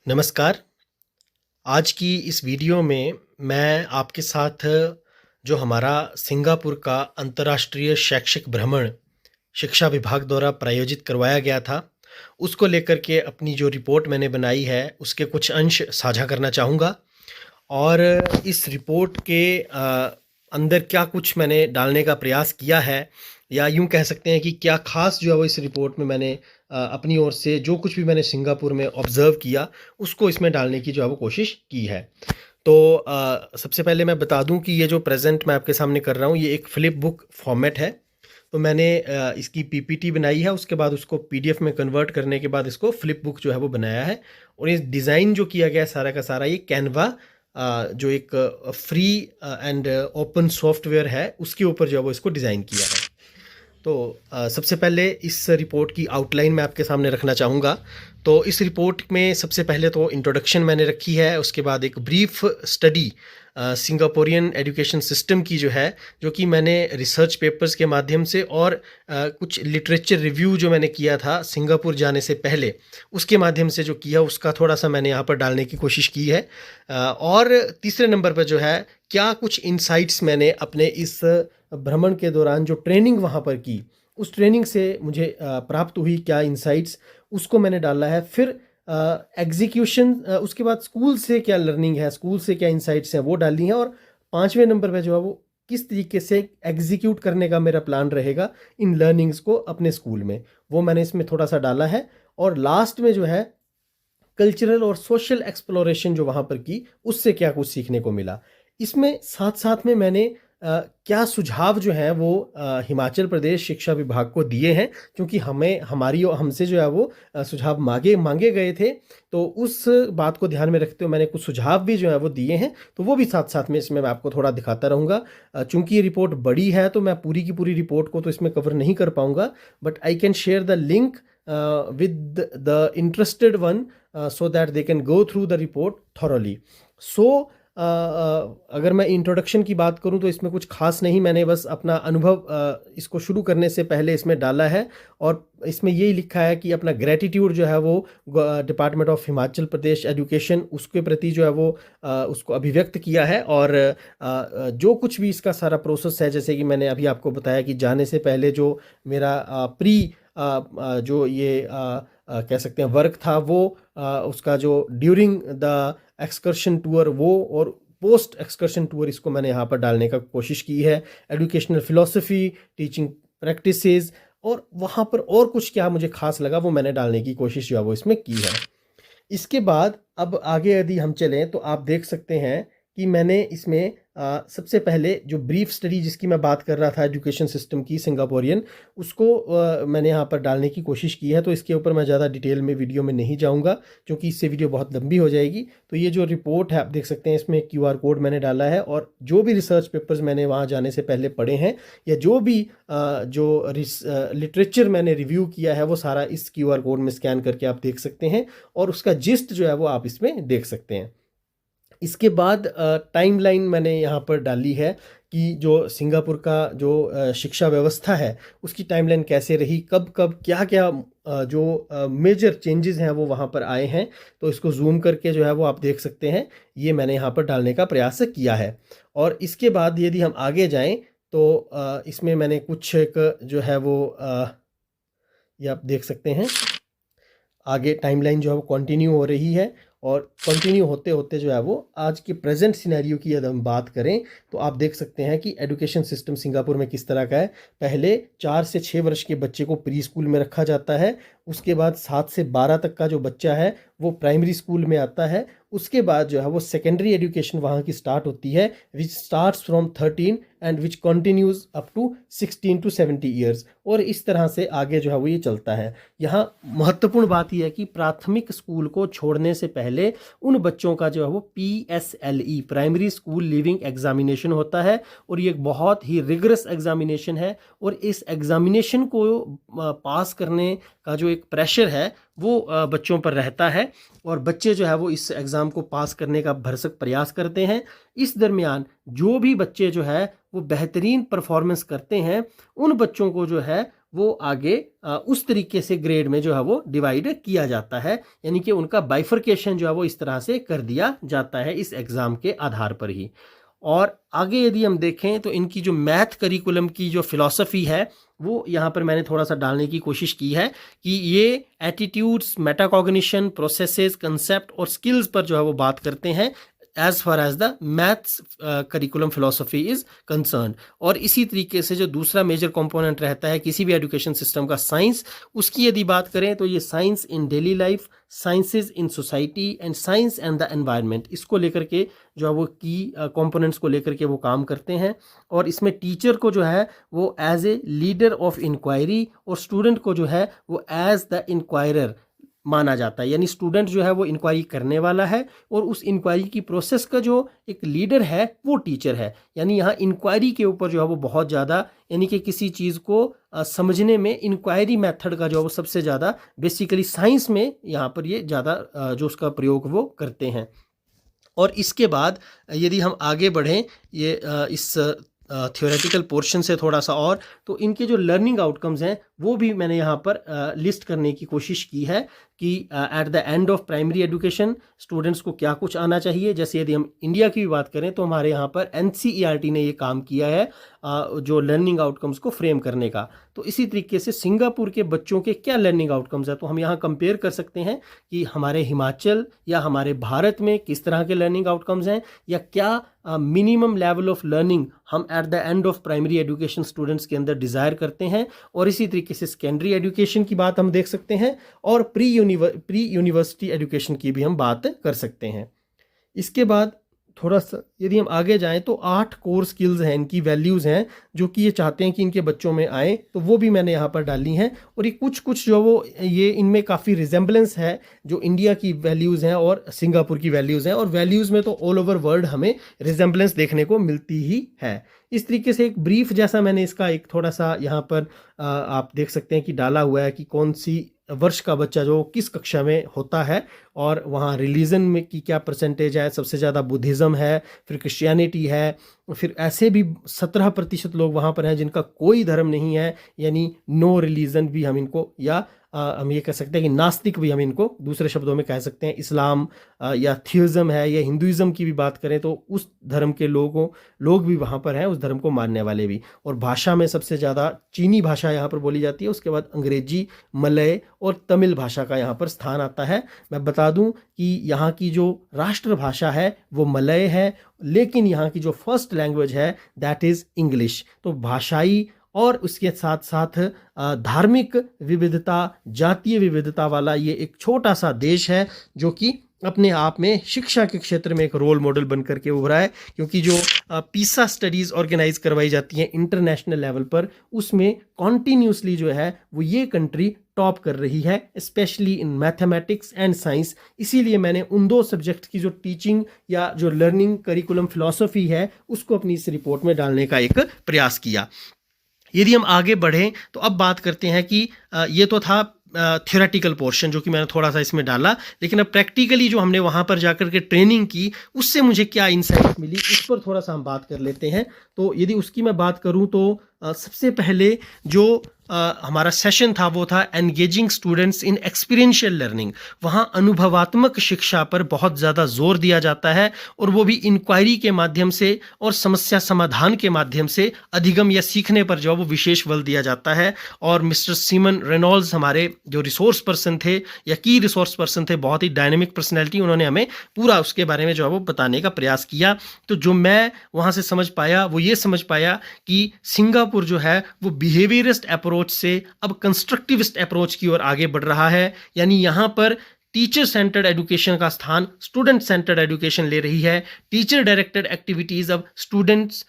नमस्कार। आज की इस वीडियो में मैं आपके साथ जो हमारा सिंगापुर का अंतर्राष्ट्रीय शैक्षिक भ्रमण शिक्षा विभाग द्वारा प्रायोजित करवाया गया था, उसको लेकर के अपनी जो रिपोर्ट मैंने बनाई है, उसके कुछ अंश साझा करना चाहूँगा। और इस रिपोर्ट के अंदर क्या कुछ मैंने डालने का प्रयास किया है, या यूँ कह सकते हैं कि क्या ख़ास जो है वो इस रिपोर्ट में मैंने अपनी ओर से जो कुछ भी मैंने सिंगापुर में ऑब्ज़र्व किया, उसको इसमें डालने की जो है वो कोशिश की है। तो सबसे पहले मैं बता दूं कि ये जो प्रेजेंट मैं आपके सामने कर रहा हूँ, ये एक फ्लिप बुक फॉर्मेट है। तो मैंने इसकी पीपीटी बनाई है, उसके बाद उसको पीडीएफ में कन्वर्ट करने के बाद इसको फ्लिप बुक जो है वो बनाया है। और ये डिज़ाइन जो किया गया है सारा का सारा, ये कैनवा जो एक फ्री एंड ओपन सॉफ्टवेयर है, उसके ऊपर जो है वो इसको डिज़ाइन किया है। तो सबसे पहले इस रिपोर्ट की आउटलाइन मैं आपके सामने रखना चाहूँगा। तो इस रिपोर्ट में सबसे पहले तो इंट्रोडक्शन मैंने रखी है, उसके बाद एक brief study Singaporean education system की जो है, जो कि मैंने रिसर्च पेपर्स के माध्यम से और कुछ लिटरेचर रिव्यू जो मैंने किया था सिंगापुर जाने से पहले, उसके माध्यम से जो किया, उसका थोड़ा सा मैंने यहाँ पर डालने की कोशिश की है। और तीसरे नंबर पर जो है, क्या कुछ इंसाइट्स मैंने अपने इस भ्रमण के दौरान जो ट्रेनिंग वहाँ पर की, उस ट्रेनिंग से मुझे प्राप्त हुई क्या इंसाइट्स, उसको मैंने डाला है। फिर एग्जीक्यूशन, उसके बाद स्कूल से क्या लर्निंग है, स्कूल से क्या इंसाइट्स हैं, वो डाली हैं। और पांचवें नंबर पे जो है वो किस तरीके से एग्जीक्यूट करने का मेरा प्लान रहेगा इन लर्निंग्स को अपने स्कूल में, वो मैंने इसमें थोड़ा सा डाला है। और लास्ट में जो है, कल्चरल और सोशल एक्सप्लोरेशन जो वहाँ पर की, उससे क्या कुछ सीखने को मिला। इसमें साथ साथ में मैंने क्या सुझाव जो हैं वो हिमाचल प्रदेश शिक्षा विभाग को दिए हैं, क्योंकि हमें हमारी और हमसे जो है वो सुझाव मांगे गए थे। तो उस बात को ध्यान में रखते हुए मैंने कुछ सुझाव भी जो है वो दिए हैं, तो वो भी साथ साथ में इसमें मैं आपको थोड़ा दिखाता रहूँगा। चूँकि ये रिपोर्ट बड़ी है, तो मैं पूरी की पूरी रिपोर्ट को तो इसमें कवर नहीं कर पाऊँगा, but I can share the link with the interested one so that they can go through the report thoroughly. So अगर मैं इंट्रोडक्शन की बात करूं, तो इसमें कुछ खास नहीं, मैंने बस अपना अनुभव इसको शुरू करने से पहले इसमें डाला है। और इसमें यही लिखा है कि अपना ग्रेटिट्यूड जो है वो department of Himachal Pradesh education, उसके प्रति जो है वो उसको अभिव्यक्त किया है। और जो कुछ भी इसका सारा प्रोसेस है, जैसे कि मैंने अभी आपको बताया कि जाने से पहले जो मेरा प्री जो ये कह सकते हैं वर्क था, वो उसका जो ड्यूरिंग द एक्सकर्शन टूर, वो और पोस्ट एक्सकर्शन टूर, इसको मैंने यहाँ पर डालने का कोशिश की है। एजुकेशनल फिलॉसफी, टीचिंग प्रैक्टिसेस, और वहाँ पर और कुछ क्या मुझे खास लगा, वो मैंने डालने की कोशिश जो है वो इसमें की है। इसके बाद अब आगे यदि हम चलें, तो आप देख सकते हैं कि मैंने इसमें सबसे पहले जो ब्रीफ स्टडी जिसकी मैं बात कर रहा था एजुकेशन सिस्टम की सिंगापोरियन, उसको मैंने यहाँ पर डालने की कोशिश की है। तो इसके ऊपर मैं ज़्यादा डिटेल में वीडियो में नहीं जाऊँगा, क्योंकि इससे वीडियो बहुत लंबी हो जाएगी। तो ये जो रिपोर्ट है, आप देख सकते हैं, इसमें QR कोड मैंने डाला है, और जो भी रिसर्च पेपर्स मैंने वहाँ जाने से पहले पढ़े हैं, या जो भी जो लिटरेचर मैंने रिव्यू किया है, वो सारा इस QR कोड में स्कैन करके आप देख सकते हैं, और उसका जिस्ट जो है वो आप इसमें देख सकते हैं। इसके बाद टाइमलाइन मैंने यहाँ पर डाली है कि जो सिंगापुर का जो शिक्षा व्यवस्था है, उसकी टाइमलाइन कैसे रही, कब कब क्या क्या जो मेजर चेंजेस हैं वो वहाँ पर आए हैं। तो इसको जूम करके जो है वो आप देख सकते हैं, ये मैंने यहाँ पर डालने का प्रयास किया है। और इसके बाद यदि हम आगे जाएं, तो इसमें मैंने कुछ एक जो है वो ये आप देख सकते हैं, आगे टाइमलाइन जो है वो कंटिन्यू हो रही है। और कंटिन्यू होते होते जो है वो आज के प्रेजेंट सिनेरियो की यदि हम बात करें, तो आप देख सकते हैं कि एजुकेशन सिस्टम सिंगापुर में किस तरह का है। पहले 4 से 6 वर्ष के बच्चे को प्री स्कूल में रखा जाता है। उसके बाद 7 से 12 तक का जो बच्चा है वो प्राइमरी स्कूल में आता है। उसके बाद जो है वो सेकेंडरी एजुकेशन वहाँ की स्टार्ट होती है, which starts from 13 and which continues up to 16 to 70 years. और इस तरह से आगे जो है वो ये चलता है। यहाँ महत्वपूर्ण बात यह है कि प्राथमिक स्कूल को छोड़ने से पहले उन बच्चों का जो है वो PSLE, primary school leaving examination होता है। और ये एक बहुत ही रिगरस एग्जामिनेशन है, और इस एग्जामिनेशन को पास करने का जो एक प्रेशर है वो बच्चों पर रहता है, और बच्चे जो है वो इस एग्ज़ाम को पास करने का भरसक प्रयास करते हैं। इस दरमियान जो भी बच्चे जो है वो बेहतरीन परफॉर्मेंस करते हैं, उन बच्चों को जो है वो आगे उस तरीके से ग्रेड में जो है वो डिवाइड किया जाता है, यानी कि उनका बाइफर्केशन जो है वो इस तरह से कर दिया जाता है इस एग्ज़ाम के आधार पर ही। और आगे यदि हम देखें तो इनकी जो मैथ करिकुलम की जो फ़िलॉसफ़ी है वो यहाँ पर मैंने थोड़ा सा डालने की कोशिश की है कि ये एटीट्यूड्स, मेटाकॉग्निशन, प्रोसेसेस, कंसेप्ट और स्किल्स पर जो है वो बात करते हैं as far as the maths curriculum philosophy is concern. और इसी तरीके से जो दूसरा मेजर कंपोनेंट रहता है किसी भी एजुकेशन सिस्टम का, साइंस, उसकी यदि बात करें तो ये science in daily life, sciences in society and science and the environment, इसको लेकर के जो है वो की कंपोनेंट्स को लेकर के वो काम करते हैं। और इसमें टीचर को जो है वो as a leader of inquiry और स्टूडेंट को जो है वो एज द इंक्वायरर माना जाता है, यानी स्टूडेंट जो है वो इंक्वायरी करने वाला है और उस इंक्वायरी की प्रोसेस का जो एक लीडर है वो टीचर है। यानी यहाँ इंक्वायरी के ऊपर जो है वो बहुत ज़्यादा, यानी कि किसी चीज़ को समझने में इंक्वायरी मेथड का जो है वो सबसे ज़्यादा बेसिकली साइंस में यहाँ पर ये ज़्यादा जो उसका प्रयोग वो करते हैं। और इसके बाद यदि हम आगे बढ़ें ये इस थियोरेटिकल पोर्शन से थोड़ा सा और, तो इनके जो लर्निंग आउटकम्स हैं वो भी मैंने यहाँ पर लिस्ट करने की कोशिश की है कि at the end of primary education students को क्या कुछ आना चाहिए। जैसे यदि हम इंडिया की भी बात करें तो हमारे यहाँ पर NCERT ने ये काम किया है जो लर्निंग आउटकम्स को फ्रेम करने का। तो इसी तरीके से सिंगापुर के बच्चों के क्या लर्निंग आउटकम्स है, तो हम यहाँ कंपेयर कर सकते हैं कि हमारे हिमाचल या हमारे भारत में किस तरह के लर्निंग आउटकम्स हैं, या क्या मिनिमम लेवल ऑफ लर्निंग हम at the end of primary education students के अंदर डिज़ायर करते हैं। और इसी तरीके से सेकेंडरी एजुकेशन की बात हम देख सकते हैं और प्री यूनिवर्सिटी एजुकेशन की भी हम बात कर सकते हैं। इसके बाद थोड़ा सा यदि हम आगे जाएं तो 8 कोर स्किल्स हैं, इनकी वैल्यूज़ हैं जो कि ये चाहते हैं कि इनके बच्चों में आए, तो वो भी मैंने यहाँ पर डाली हैं। और ये कुछ जो वो ये इनमें काफ़ी रिजेंबलेंस है जो इंडिया की वैल्यूज़ हैं और सिंगापुर की वैल्यूज़ हैं, और वैल्यूज़ में तो ऑल ओवर वर्ल्ड हमें रिजेंबलेंस देखने को मिलती ही है। इस तरीके से एक ब्रीफ जैसा मैंने इसका एक थोड़ा सा यहाँ पर आप देख सकते हैं कि डाला हुआ है कि कौन सी वर्ष का बच्चा जो किस कक्षा में होता है और वहाँ रिलीजन में की क्या परसेंटेज है। सबसे ज़्यादा बुद्धिज़्म है, फिर क्रिश्चियनिटी है, फिर ऐसे भी 17% लोग वहाँ पर हैं जिनका कोई धर्म नहीं है, यानी नो रिलीजन भी हम इनको, या हम ये कह सकते हैं कि नास्तिक भी हम इनको दूसरे शब्दों में कह सकते हैं। इस्लाम या थियोज़म है, या हिंदुइज़्म की भी बात करें तो उस धर्म के लोग भी वहाँ पर हैं, उस धर्म को मानने वाले भी। और भाषा में सबसे ज़्यादा चीनी भाषा यहाँ पर बोली जाती है, उसके बाद अंग्रेजी, मलय और तमिल भाषा का यहाँ पर स्थान आता है। मैं बता दूं कि यहाँ की जो राष्ट्रभाषा है वो मलय है, लेकिन यहाँ की जो फर्स्ट लैंग्वेज है दैट इज़ इंग्लिश। तो भाषाई और उसके साथ साथ धार्मिक विविधता, जातीय विविधता वाला ये एक छोटा सा देश है जो कि अपने आप में शिक्षा के क्षेत्र में एक रोल मॉडल बन करके उभरा है। क्योंकि जो पीसा स्टडीज़ ऑर्गेनाइज करवाई जाती हैं इंटरनेशनल लेवल पर, उसमें कॉन्टीन्यूसली जो है वो ये कंट्री टॉप कर रही है, specially in mathematics and science. इसीलिए मैंने उन 2 सब्जेक्ट की जो टीचिंग या जो लर्निंग करिकुलम फिलॉसफी है उसको अपनी इस रिपोर्ट में डालने का एक प्रयास किया। यदि हम आगे बढ़ें तो अब बात करते हैं कि ये तो था थियोरेटिकल पोर्शन जो कि मैंने थोड़ा सा इसमें डाला, लेकिन अब प्रैक्टिकली जो हमने वहाँ पर जाकर के ट्रेनिंग की उससे मुझे क्या इंसाइट मिली इस पर थोड़ा सा हम बात कर लेते हैं। तो यदि उसकी मैं बात करूँ तो सबसे पहले जो हमारा सेशन था वो था engaging students in experiential learning. वहाँ अनुभवात्मक शिक्षा पर बहुत ज़्यादा जोर दिया जाता है, और वो भी इंक्वायरी के माध्यम से और समस्या समाधान के माध्यम से अधिगम या सीखने पर जो वो विशेष बल दिया जाता है। और मिस्टर सीमन रेनॉल्ड्स हमारे जो रिसोर्स पर्सन थे या की रिसोर्स पर्सन थे, बहुत ही डायनेमिक पर्सनैलिटी, उन्होंने हमें पूरा उसके बारे में जो है वो बताने का प्रयास किया। तो जो मैं वहाँ से समझ पाया वो ये समझ पाया कि सिंगापुर जो है वो बिहेवियरिस्ट अप्रोच से अब कंस्ट्रक्टिविस्ट अप्रोच की ओर आगे बढ़ रहा है। यानी यहाँ पर टीचर सेंटर्ड एजुकेशन का स्थान स्टूडेंट सेंटर्ड एजुकेशन ले रही है। टीचर डायरेक्टेड एक्टिविटीज़ अब स्टूडेंट्स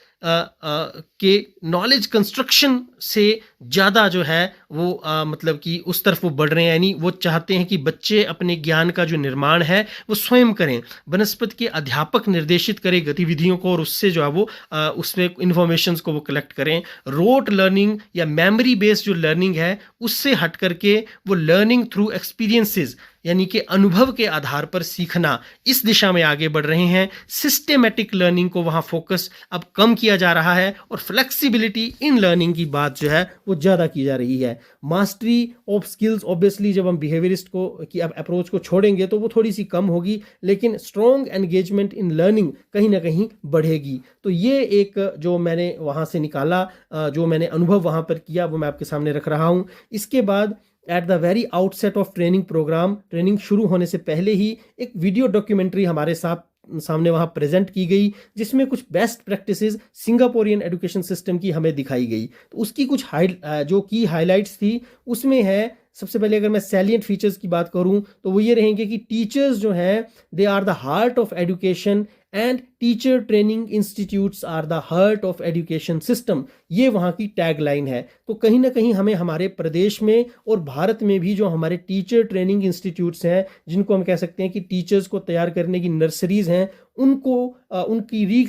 के नॉलेज कंस्ट्रक्शन से ज़्यादा जो है वो मतलब कि उस तरफ वो बढ़ रहे हैं। यानी वो चाहते हैं कि बच्चे अपने ज्ञान का जो निर्माण है वो स्वयं करें, बनस्पति के अध्यापक निर्देशित करें गतिविधियों को और उससे जो है वो उसमें इंफॉर्मेशंस को वो कलेक्ट करें। रोट लर्निंग या मेमोरी बेस्ड जो लर्निंग है उससे हट करके वो लर्निंग थ्रू एक्सपीरियंसेस यानी कि अनुभव के आधार पर सीखना, इस दिशा में आगे बढ़ रहे हैं। सिस्टेमेटिक लर्निंग को वहाँ फोकस अब कम किया किया जा रहा है और फ्लेक्सिबिलिटी इन लर्निंग की बात जो है वो ज़्यादा की जा रही है। मास्टरी ऑफ स्किल्स ऑब्वियसली जब हम बिहेवियरिस्ट को की अप्रोच को छोड़ेंगे तो वो थोड़ी सी कम होगी, लेकिन स्ट्रॉन्ग एंगेजमेंट इन लर्निंग कहीं ना कहीं बढ़ेगी। तो ये एक जो मैंने वहाँ से निकाला, जो मैंने अनुभव वहाँ पर किया, वो मैं आपके सामने रख रहा हूँ। इसके बाद at the very outset of training programme, training शुरू होने से पहले ही एक वीडियो डॉक्यूमेंट्री हमारे सामने वहाँ प्रेजेंट की गई, जिसमें कुछ best practices Singaporean education system की हमें दिखाई गई। तो उसकी कुछ जो की हाइलाइट्स थी उसमें है, सबसे पहले अगर मैं सैलिएंट फीचर्स की बात करूं तो वो ये रहेंगे कि टीचर्स जो हैं they are the heart of education and teacher training institutes are the heart of education system. ये वहाँ की टैग लाइन है। तो कहीं ना कहीं हमें हमारे प्रदेश में और भारत में भी जो हमारे टीचर ट्रेनिंग इंस्टीट्यूट्स हैं, जिनको हम कह सकते हैं कि टीचर्स को तैयार करने की नर्सरीज हैं, उनको उनकी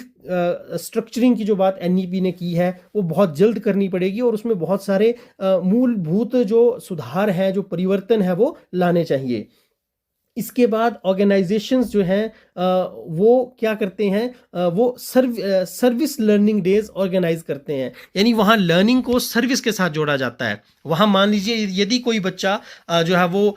स्ट्रक्चरिंग की जो बात एनईपी ने की है वो बहुत जल्द करनी पड़ेगी और उसमें बहुत सारे मूलभूत जो सुधार हैं, जो परिवर्तन है वो लाने चाहिए। इसके बाद ऑर्गेनाइजेशंस जो हैं वो क्या करते हैं, वो सर्विस लर्निंग डेज ऑर्गेनाइज करते हैं, यानी वहाँ लर्निंग को सर्विस के साथ जोड़ा जाता है। वहाँ मान लीजिए यदि कोई बच्चा जो है वो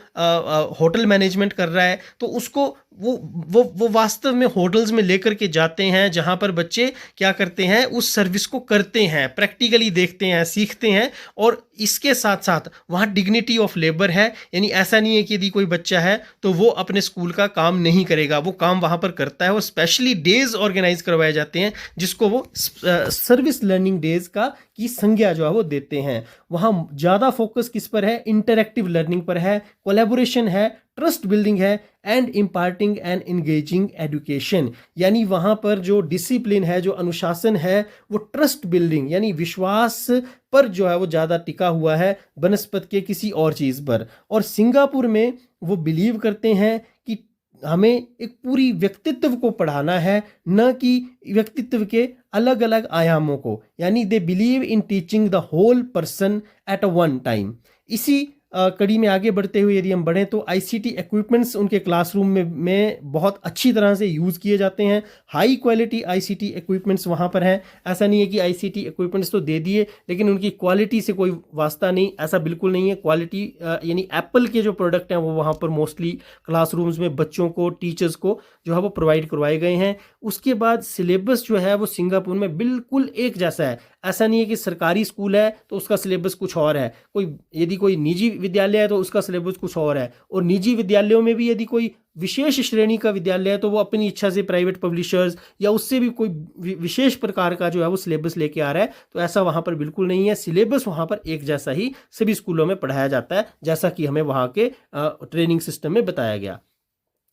होटल मैनेजमेंट कर रहा है तो उसको वो वास्तव में होटल्स में लेकर के जाते हैं, जहाँ पर बच्चे क्या करते हैं, उस सर्विस को करते हैं, प्रैक्टिकली देखते हैं, सीखते हैं। और इसके साथ साथ वहाँ डिग्निटी ऑफ लेबर है, यानी ऐसा नहीं है कि यदि कोई बच्चा है तो वो अपने स्कूल का काम नहीं करेगा, वो काम वहाँ पर करता है। और स्पेशली डेज ऑर्गेनाइज करवाए जाते हैं जिसको वो सर्विस लर्निंग डेज की संज्ञा जो है वो देते हैं। वहाँ ज़्यादा फोकस किस पर है, इंटरैक्टिव लर्निंग पर है, कोलैबोरेशन है, ट्रस्ट बिल्डिंग है and imparting and engaging education. यानी वहाँ पर जो डिसिप्लिन है, जो अनुशासन है, वो ट्रस्ट बिल्डिंग यानी विश्वास पर जो है वो ज़्यादा टिका हुआ है बनस्पत के किसी और चीज़ पर। और सिंगापुर में वो बिलीव करते हैं कि हमें एक पूरी व्यक्तित्व को पढ़ाना है, न कि व्यक्तित्व के अलग अलग आयामों को, यानी they believe in teaching the whole person at a one time. इसी कड़ी में आगे बढ़ते हुए यदि हम बढ़ें तो आईसीटी इक्विपमेंट्स उनके क्लासरूम में बहुत अच्छी तरह से यूज़ किए जाते हैं। हाई क्वालिटी आईसीटी इक्विपमेंट्स वहाँ पर हैं। ऐसा नहीं है कि आईसीटी इक्विपमेंट्स तो दे दिए लेकिन उनकी क्वालिटी से कोई वास्ता नहीं, ऐसा बिल्कुल नहीं है। क्वालिटी यानी एप्पल के जो प्रोडक्ट हैं वो वहाँ पर मोस्टली क्लासरूम्स में बच्चों को, टीचर्स को जो है वो प्रोवाइड करवाए गए हैं। उसके बाद सिलेबस जो है वो सिंगापुर में बिल्कुल एक जैसा है। ऐसा नहीं है कि सरकारी स्कूल है तो उसका सिलेबस कुछ और है, यदि कोई निजी विद्यालय है तो उसका सिलेबस कुछ और है, और निजी विद्यालयों में भी यदि कोई विशेष श्रेणी का विद्यालय है तो वो अपनी इच्छा से प्राइवेट पब्लिशर्स या उससे भी कोई विशेष प्रकार का जो है वो सिलेबस लेके आ रहा है। तो ऐसा वहाँ पर बिल्कुल नहीं है। सिलेबस वहाँ पर एक जैसा ही सभी स्कूलों में पढ़ाया जाता है, जैसा कि हमें वहाँ के ट्रेनिंग सिस्टम में बताया गया।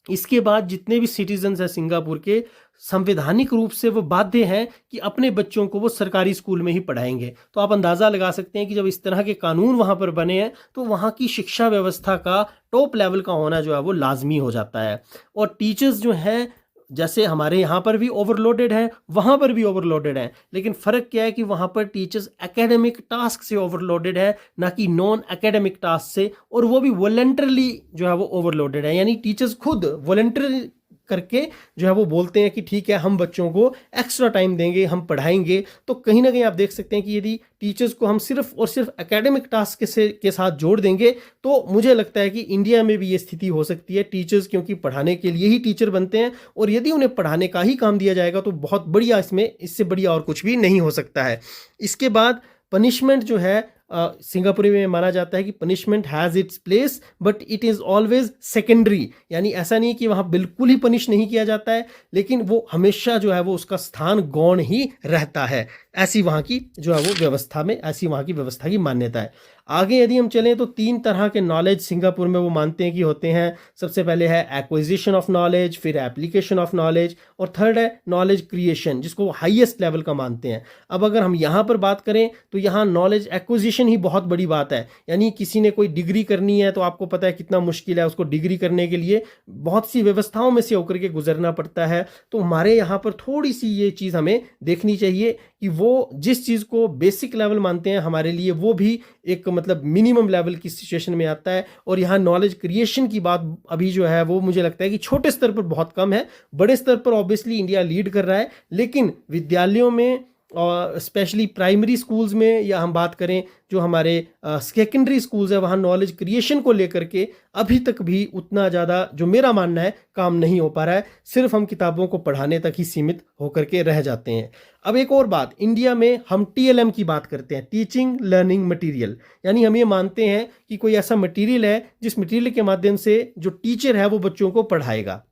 इसके बाद जितने भी सिटीजन्स हैं सिंगापुर के, संवैधानिक रूप से वो बाध्य हैं कि अपने बच्चों को वो सरकारी स्कूल में ही पढ़ाएंगे। तो आप अंदाज़ा लगा सकते हैं कि जब इस तरह के कानून वहाँ पर बने हैं तो वहाँ की शिक्षा व्यवस्था का टॉप लेवल का होना जो है वो लाजमी हो जाता है। और टीचर्स जो हैं, जैसे हमारे यहाँ पर भी ओवरलोडेड है, वहाँ पर भी ओवरलोडेड है, लेकिन फ़र्क क्या है कि वहाँ पर टीचर्स एकेडमिक टास्क से ओवरलोडेड है, ना कि नॉन एकेडमिक टास्क से, और वो भी वॉलंटरली जो है वो ओवरलोडेड है। यानी टीचर्स खुद वॉलंटरी करके जो है वो बोलते हैं कि ठीक है हम बच्चों को एक्स्ट्रा टाइम देंगे, हम पढ़ाएंगे। तो कहीं ना कहीं आप देख सकते हैं कि यदि टीचर्स को हम सिर्फ और सिर्फ एकेडमिक टास्क के साथ जोड़ देंगे तो मुझे लगता है कि इंडिया में भी ये स्थिति हो सकती है। टीचर्स क्योंकि पढ़ाने के लिए ही टीचर बनते हैं, और यदि उन्हें पढ़ाने का ही काम दिया जाएगा तो बहुत बढ़िया, इससे बढ़िया और कुछ भी नहीं हो सकता है। इसके बाद पनिशमेंट जो है, सिंगापुर में माना जाता है कि punishment has its place but it is always secondary. यानी ऐसा नहीं कि वहाँ बिल्कुल ही पनिश नहीं किया जाता है, लेकिन वो हमेशा जो है वो उसका स्थान गौण ही रहता है। ऐसी वहाँ की जो है वो व्यवस्था में, ऐसी वहाँ की व्यवस्था की मान्यता है। आगे यदि हम चलें तो 3 तरह के नॉलेज सिंगापुर में वो मानते हैं कि होते हैं। सबसे पहले है एक्विजिशन ऑफ नॉलेज, फिर एप्लीकेशन ऑफ नॉलेज, और थर्ड है नॉलेज क्रिएशन, जिसको वो हाईएस्ट लेवल का मानते हैं। अब अगर हम यहाँ पर बात करें तो यहाँ नॉलेज एक्विजिशन ही बहुत बड़ी बात है। यानी किसी ने कोई डिग्री करनी है तो आपको पता है कितना मुश्किल है, उसको डिग्री करने के लिए बहुत सी व्यवस्थाओं में से होकर के गुजरना पड़ता है। तो हमारे यहाँ पर थोड़ी सी ये चीज़ हमें देखनी चाहिए कि वो जिस चीज़ को बेसिक लेवल मानते हैं हमारे लिए, वो भी एक मतलब मिनिमम लेवल की सिचुएशन में आता है। और यहाँ नॉलेज क्रिएशन की बात अभी जो है वो मुझे लगता है कि छोटे स्तर पर बहुत कम है। बड़े स्तर पर ऑब्वियसली इंडिया लीड कर रहा है, लेकिन विद्यालयों में और स्पेशली प्राइमरी स्कूल्स में, या हम बात करें जो हमारे सेकेंडरी स्कूल्स है, वहाँ नॉलेज क्रिएशन को लेकर के अभी तक भी उतना ज़्यादा, जो मेरा मानना है, काम नहीं हो पा रहा है। सिर्फ हम किताबों को पढ़ाने तक ही सीमित होकर के रह जाते हैं। अब एक और बात, इंडिया में हम TLM की बात करते हैं, टीचिंग लर्निंग मटेरियल, यानी हम ये मानते हैं कि कोई ऐसा मटेरियल है जिस मटेरियल के माध्यम से जो टीचर है वो बच्चों को पढ़ाएगा।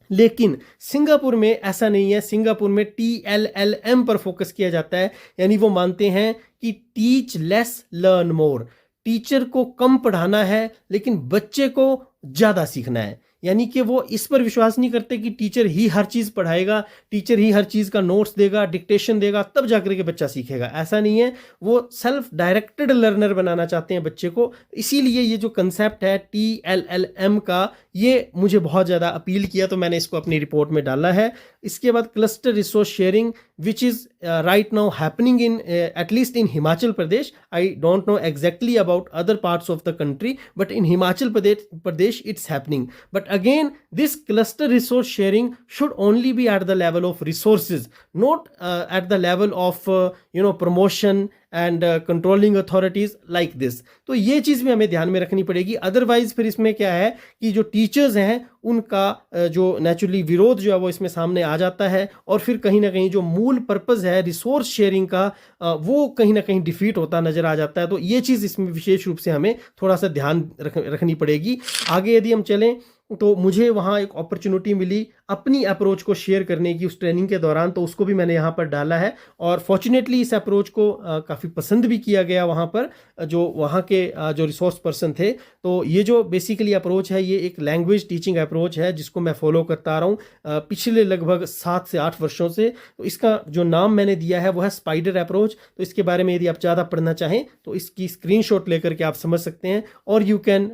लेकिन सिंगापुर में ऐसा नहीं है। सिंगापुर में TLLM पर फोकस किया जाता है, यानी वो मानते हैं कि teach less learn more. Teacher को कम पढ़ाना है लेकिन बच्चे को ज़्यादा सीखना है। यानी कि वो इस पर विश्वास नहीं करते कि टीचर ही हर चीज़ पढ़ाएगा, टीचर ही हर चीज़ का नोट्स देगा, डिक्टेशन देगा, तब जाकर के बच्चा सीखेगा। ऐसा नहीं है। वो सेल्फ डायरेक्टेड लर्नर बनाना चाहते हैं बच्चे को। इसीलिए ये जो कंसेप्ट है TLLM का, ये मुझे बहुत ज़्यादा अपील किया, तो मैंने इसको अपनी रिपोर्ट में डाला है। इसके बाद cluster resource sharing, which is right now happening in at least in Himachal Pradesh. I don't know exactly about other parts of the country, but in Himachal Pradesh it's happening. But again, this cluster resource sharing should only be at the level of resources, not at the level of promotion and controlling authorities like this. तो ये चीज़ भी हमें ध्यान में रखनी पड़ेगी। Otherwise फिर इसमें क्या है कि जो टीचर्स हैं उनका जो नेचुरली विरोध जो है वो इसमें सामने आ जाता है, और फिर कहीं ना कहीं जो मूल पर्पज़ है रिसोर्स शेयरिंग का वो कहीं ना कहीं डिफीट होता नज़र आ जाता है। तो ये चीज़ इसमें विशेष रूप से हमें थोड़ा सा ध्यान रखनी पड़ेगी। आगे यदि हम चलें तो मुझे वहाँ एक अपॉर्चुनिटी मिली अपनी अप्रोच को शेयर करने की उस ट्रेनिंग के दौरान, तो उसको भी मैंने यहाँ पर डाला है। और फॉर्चुनेटली इस अप्रोच को काफ़ी पसंद भी किया गया वहाँ पर, जो वहाँ के जो रिसोर्स पर्सन थे। तो ये जो बेसिकली अप्रोच है, ये एक लैंग्वेज टीचिंग अप्रोच है जिसको मैं फॉलो करता आ रहा हूँ पिछले लगभग 7 से 8 वर्षों से। तो इसका जो नाम मैंने दिया है वो है स्पाइडर अप्रोच। तो इसके बारे में यदि आप ज़्यादा पढ़ना चाहें तो इसकी स्क्रीनशॉट लेकर के आप समझ सकते हैं, और you can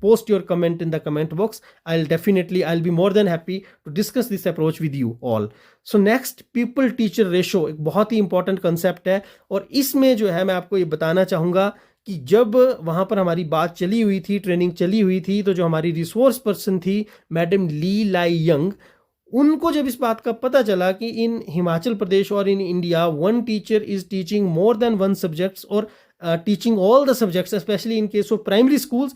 post your comment in the comment box. I'll be more than happy to discuss this approach with you all. So next, people teacher ratio एक बहुत ही इंपॉर्टेंट कंसेप्ट है, और इसमें जो है मैं आपको ये बताना चाहूँगा कि जब वहाँ पर हमारी बात चली हुई थी, ट्रेनिंग चली हुई थी, तो जो हमारी रिसोर्स पर्सन थी मैडम ली लाई यंग, उनको जब इस बात का पता चला कि इन हिमाचल प्रदेश और in India one teacher is teaching more than one subjects, और teaching all the subjects specially in case of primary schools,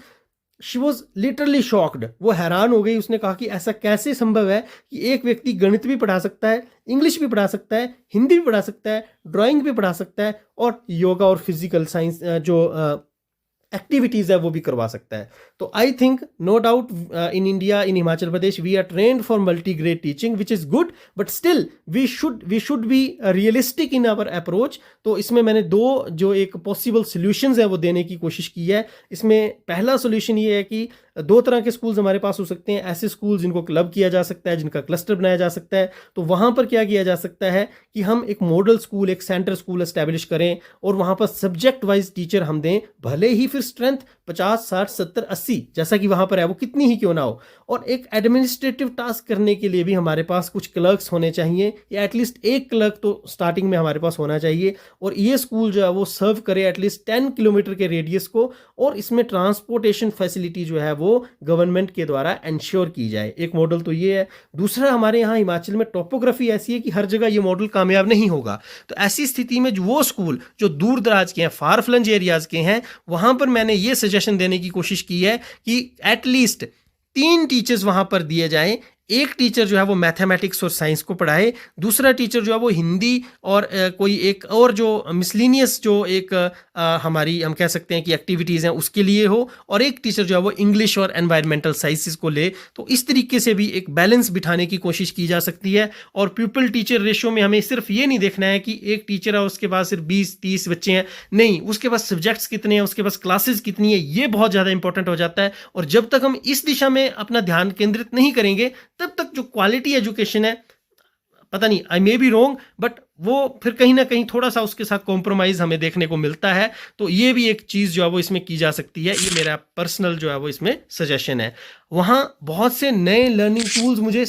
she was literally shocked. वो हैरान हो गई। उसने कहा कि ऐसा कैसे संभव है कि एक व्यक्ति गणित भी पढ़ा सकता है, इंग्लिश भी पढ़ा सकता है, हिंदी भी पढ़ा सकता है, ड्राइंग भी पढ़ा सकता है, और योगा और फिजिकल साइंस जो एक्टिविटीज़ है वो भी करवा सकता है। तो I think no doubt in India, in Himachal Pradesh, we are trained for multi grade teaching which is good, but still we should be realistic in our approach. तो इसमें मैंने 2 जो एक पॉसिबल सोल्यूशंस है वो देने की कोशिश की है। इसमें पहला सोल्यूशन ये है कि 2 तरह के स्कूल्स हमारे पास हो सकते हैं। ऐसे स्कूल जिनको क्लब किया जा सकता है, जिनका क्लस्टर बनाया जा सकता है। तो वहाँ पर क्या किया जा सकता है कि हम एक मॉडल स्कूल, एक सेंटर स्कूल एस्टैब्लिश करें, और वहाँ पर सब्जेक्ट वाइज टीचर हम दें, भले ही फिर स्ट्रेंथ 50, 60, 70, 80 जैसा कि वहाँ पर है वो कितनी ही क्यों ना हो। और एक एडमिनिस्ट्रेटिव टास्क करने के लिए भी हमारे पास कुछ क्लर्क्स होने चाहिए, या एटलीस्ट एक क्लर्क तो स्टार्टिंग में हमारे पास होना चाहिए। और ये स्कूल जो है वो सर्व करे एटलीस्ट 10 किलोमीटर के रेडियस को, और इसमें ट्रांसपोर्टेशन फैसिलिटी जो है वो गवर्नमेंट के द्वारा इंश्योर की जाए। एक मॉडल तो ये है। दूसरा, हमारे यहाँ हिमाचल में टोपोग्राफी ऐसी है कि हर जगह ये मॉडल कामयाब नहीं होगा। तो ऐसी स्थिति में जो वो स्कूल जो दूर दराज के हैं, फार फ्लंज एरियाज के हैं, वहाँ पर मैंने ये सजेशन देने की कोशिश की है कि एटलीस्ट 3 टीचर्स वहाँ पर दिए जाएं। एक टीचर जो है वो मैथमेटिक्स और साइंस को पढ़ाए, दूसरा टीचर जो है वो हिंदी और कोई एक और जो मिसलिनियस जो एक हमारी हम कह सकते हैं कि एक्टिविटीज़ हैं उसके लिए हो, और एक टीचर जो है वो इंग्लिश और एनवायरमेंटल साइंसेस को ले। तो इस तरीके से भी एक बैलेंस बिठाने की कोशिश की जा सकती है। और प्यूपल टीचर रेशियो में हमें सिर्फ ये नहीं देखना है कि एक टीचर है उसके पास सिर्फ 20-30 बच्चे हैं, नहीं, उसके पास सब्जेक्ट्स कितने हैं, उसके पास क्लासेस कितनी है, ये बहुत ज़्यादा इंपॉर्टेंट हो जाता है। और जब तक हम इस दिशा में अपना ध्यान केंद्रित नहीं करेंगे, तब तक जो क्वालिटी एजुकेशन है, पता नहीं, आई मे बी रोंग, बट वो फिर कहीं ना कहीं थोड़ा सा उसके साथ कॉम्प्रोमाइज हमें देखने को मिलता है। तो ये भी एक चीज़ जो है वो इसमें की जा सकती है। ये मेरा पर्सनल जो है वो इसमें सजेशन है। वहाँ बहुत से नए लर्निंग टूल्स मुझे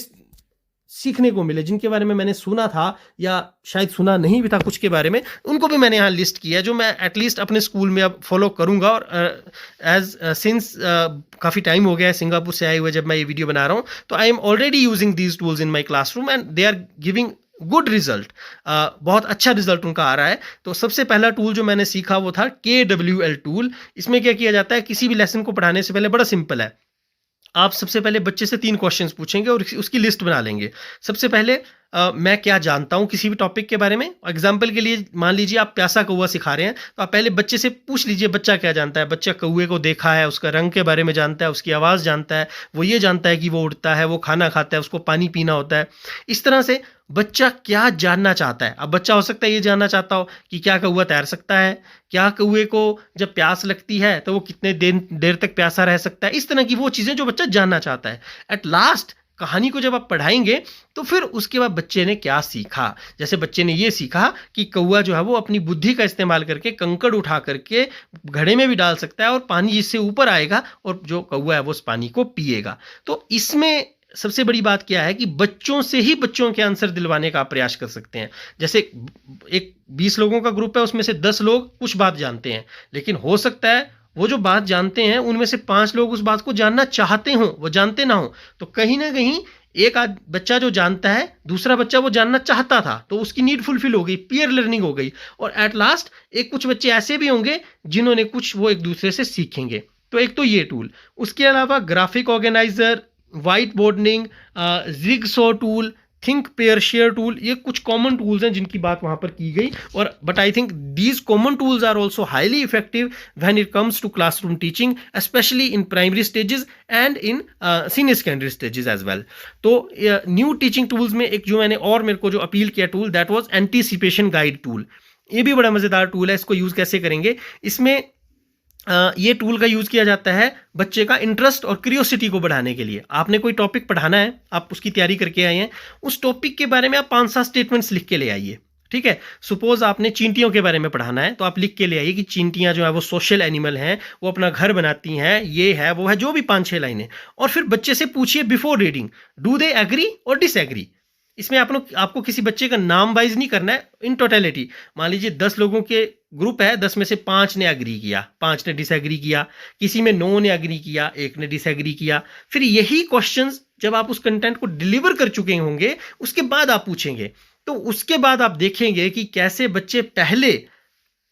सीखने को मिले जिनके बारे में मैंने सुना था या शायद सुना नहीं भी था कुछ के बारे में, उनको भी मैंने यहाँ लिस्ट किया है, जो मैं एटलीस्ट अपने स्कूल में अब फॉलो करूँगा। और एज सिंस काफ़ी टाइम हो गया है सिंगापुर से आए हुए जब मैं ये वीडियो बना रहा हूँ, तो I am already using these tools in my classroom and they are giving good result, बहुत अच्छा रिजल्ट उनका आ रहा है। तो सबसे पहला टूल जो मैंने सीखा वो था KWL टूल। इसमें क्या किया जाता है, किसी भी लेसन को पढ़ाने से पहले बड़ा सिंपल है। आप सबसे पहले बच्चे से 3 क्वेश्चंस पूछेंगे और उसकी लिस्ट बना लेंगे। सबसे पहले मैं क्या जानता हूँ किसी भी टॉपिक के बारे में। एग्जाम्पल के लिए मान लीजिए आप प्यासा कौवा सिखा रहे हैं, तो आप पहले बच्चे से पूछ लीजिए बच्चा क्या जानता है। बच्चा कौवे को देखा है, उसका रंग के बारे में जानता है, उसकी आवाज़ जानता है, वो ये जानता है कि वो उड़ता है, वो खाना खाता है, उसको पानी पीना होता है। इस तरह से बच्चा क्या जानना चाहता है। अब बच्चा हो सकता है ये जानना चाहता हो कि क्या कौवा तैर सकता है, क्या कौवे को जब प्यास लगती है तो वो कितने देर तक प्यासा रह सकता है। इस तरह की वो चीज़ें जो बच्चा जानना चाहता है। एट लास्ट कहानी को जब आप पढ़ाएंगे तो फिर उसके बाद बच्चे ने क्या सीखा। जैसे बच्चे ने ये सीखा कि कौवा जो है वो अपनी बुद्धि का इस्तेमाल करके कंकड़ उठा करके घड़े में भी डाल सकता है और पानी जिससे ऊपर आएगा और जो कौवा है वो उस पानी को पिएगा। तो इसमें सबसे बड़ी बात क्या है कि बच्चों से ही बच्चों के आंसर दिलवाने का आप प्रयास कर सकते हैं। जैसे एक 20 लोगों का ग्रुप है, उसमें से 10 लोग कुछ बात जानते हैं, लेकिन हो सकता है वो जो बात जानते हैं उनमें से 5 लोग उस बात को जानना चाहते हों, वो जानते ना हो। तो कहीं ना कहीं एक बच्चा जो जानता है, दूसरा बच्चा वो जानना चाहता था, तो उसकी नीड फुलफिल हो गई, पीयर लर्निंग हो गई। और एट लास्ट एक कुछ बच्चे ऐसे भी होंगे जिन्होंने कुछ वो एक दूसरे से सीखेंगे। तो एक तो ये टूल, उसके अलावा graphic organiser, white boarding, jigsaw tool, think pair share tool, ये कुछ कॉमन टूल्स हैं जिनकी बात वहां पर की गई। और but I think these common tools are also highly effective when it comes to classroom teaching, especially in primary stages and in senior secondary stages as well. तो न्यू टीचिंग टूल्स में एक जो मैंने और मेरे को जो अपील किया tool, that was anticipation guide tool. ये भी बड़ा मजेदार टूल है। इसको यूज कैसे करेंगे, इसमें ये टूल का यूज़ किया जाता है बच्चे का इंटरेस्ट और क्यूरियोसिटी को बढ़ाने के लिए। आपने कोई टॉपिक पढ़ाना है, आप उसकी तैयारी करके आए हैं, उस टॉपिक के बारे में आप 5-7 स्टेटमेंट्स लिख के ले आइए। ठीक है, सपोज आपने चींटियों के बारे में पढ़ाना है, तो आप लिख के ले आइए कि चींटियां जो है वो सोशल एनिमल हैं, वो अपना घर बनाती हैं, ये है वो है, जो भी 5-6 लाइनें। और फिर बच्चे से पूछिए before reading, do they agree और डिसएग्री। इसमें आपको किसी बच्चे का नाम वाइज नहीं करना है, इन टोटलिटी। मान लीजिए 10 लोगों के ग्रुप है, 10 में से 5 ने एग्री किया, 5 ने डिसएग्री किया, किसी में 9 ने एग्री किया, 1 ने डिसएग्री किया। फिर यही क्वेश्चंस जब आप उस कंटेंट को डिलीवर कर चुके होंगे, उसके बाद आप पूछेंगे। तो उसके बाद आप देखेंगे कि कैसे बच्चे पहले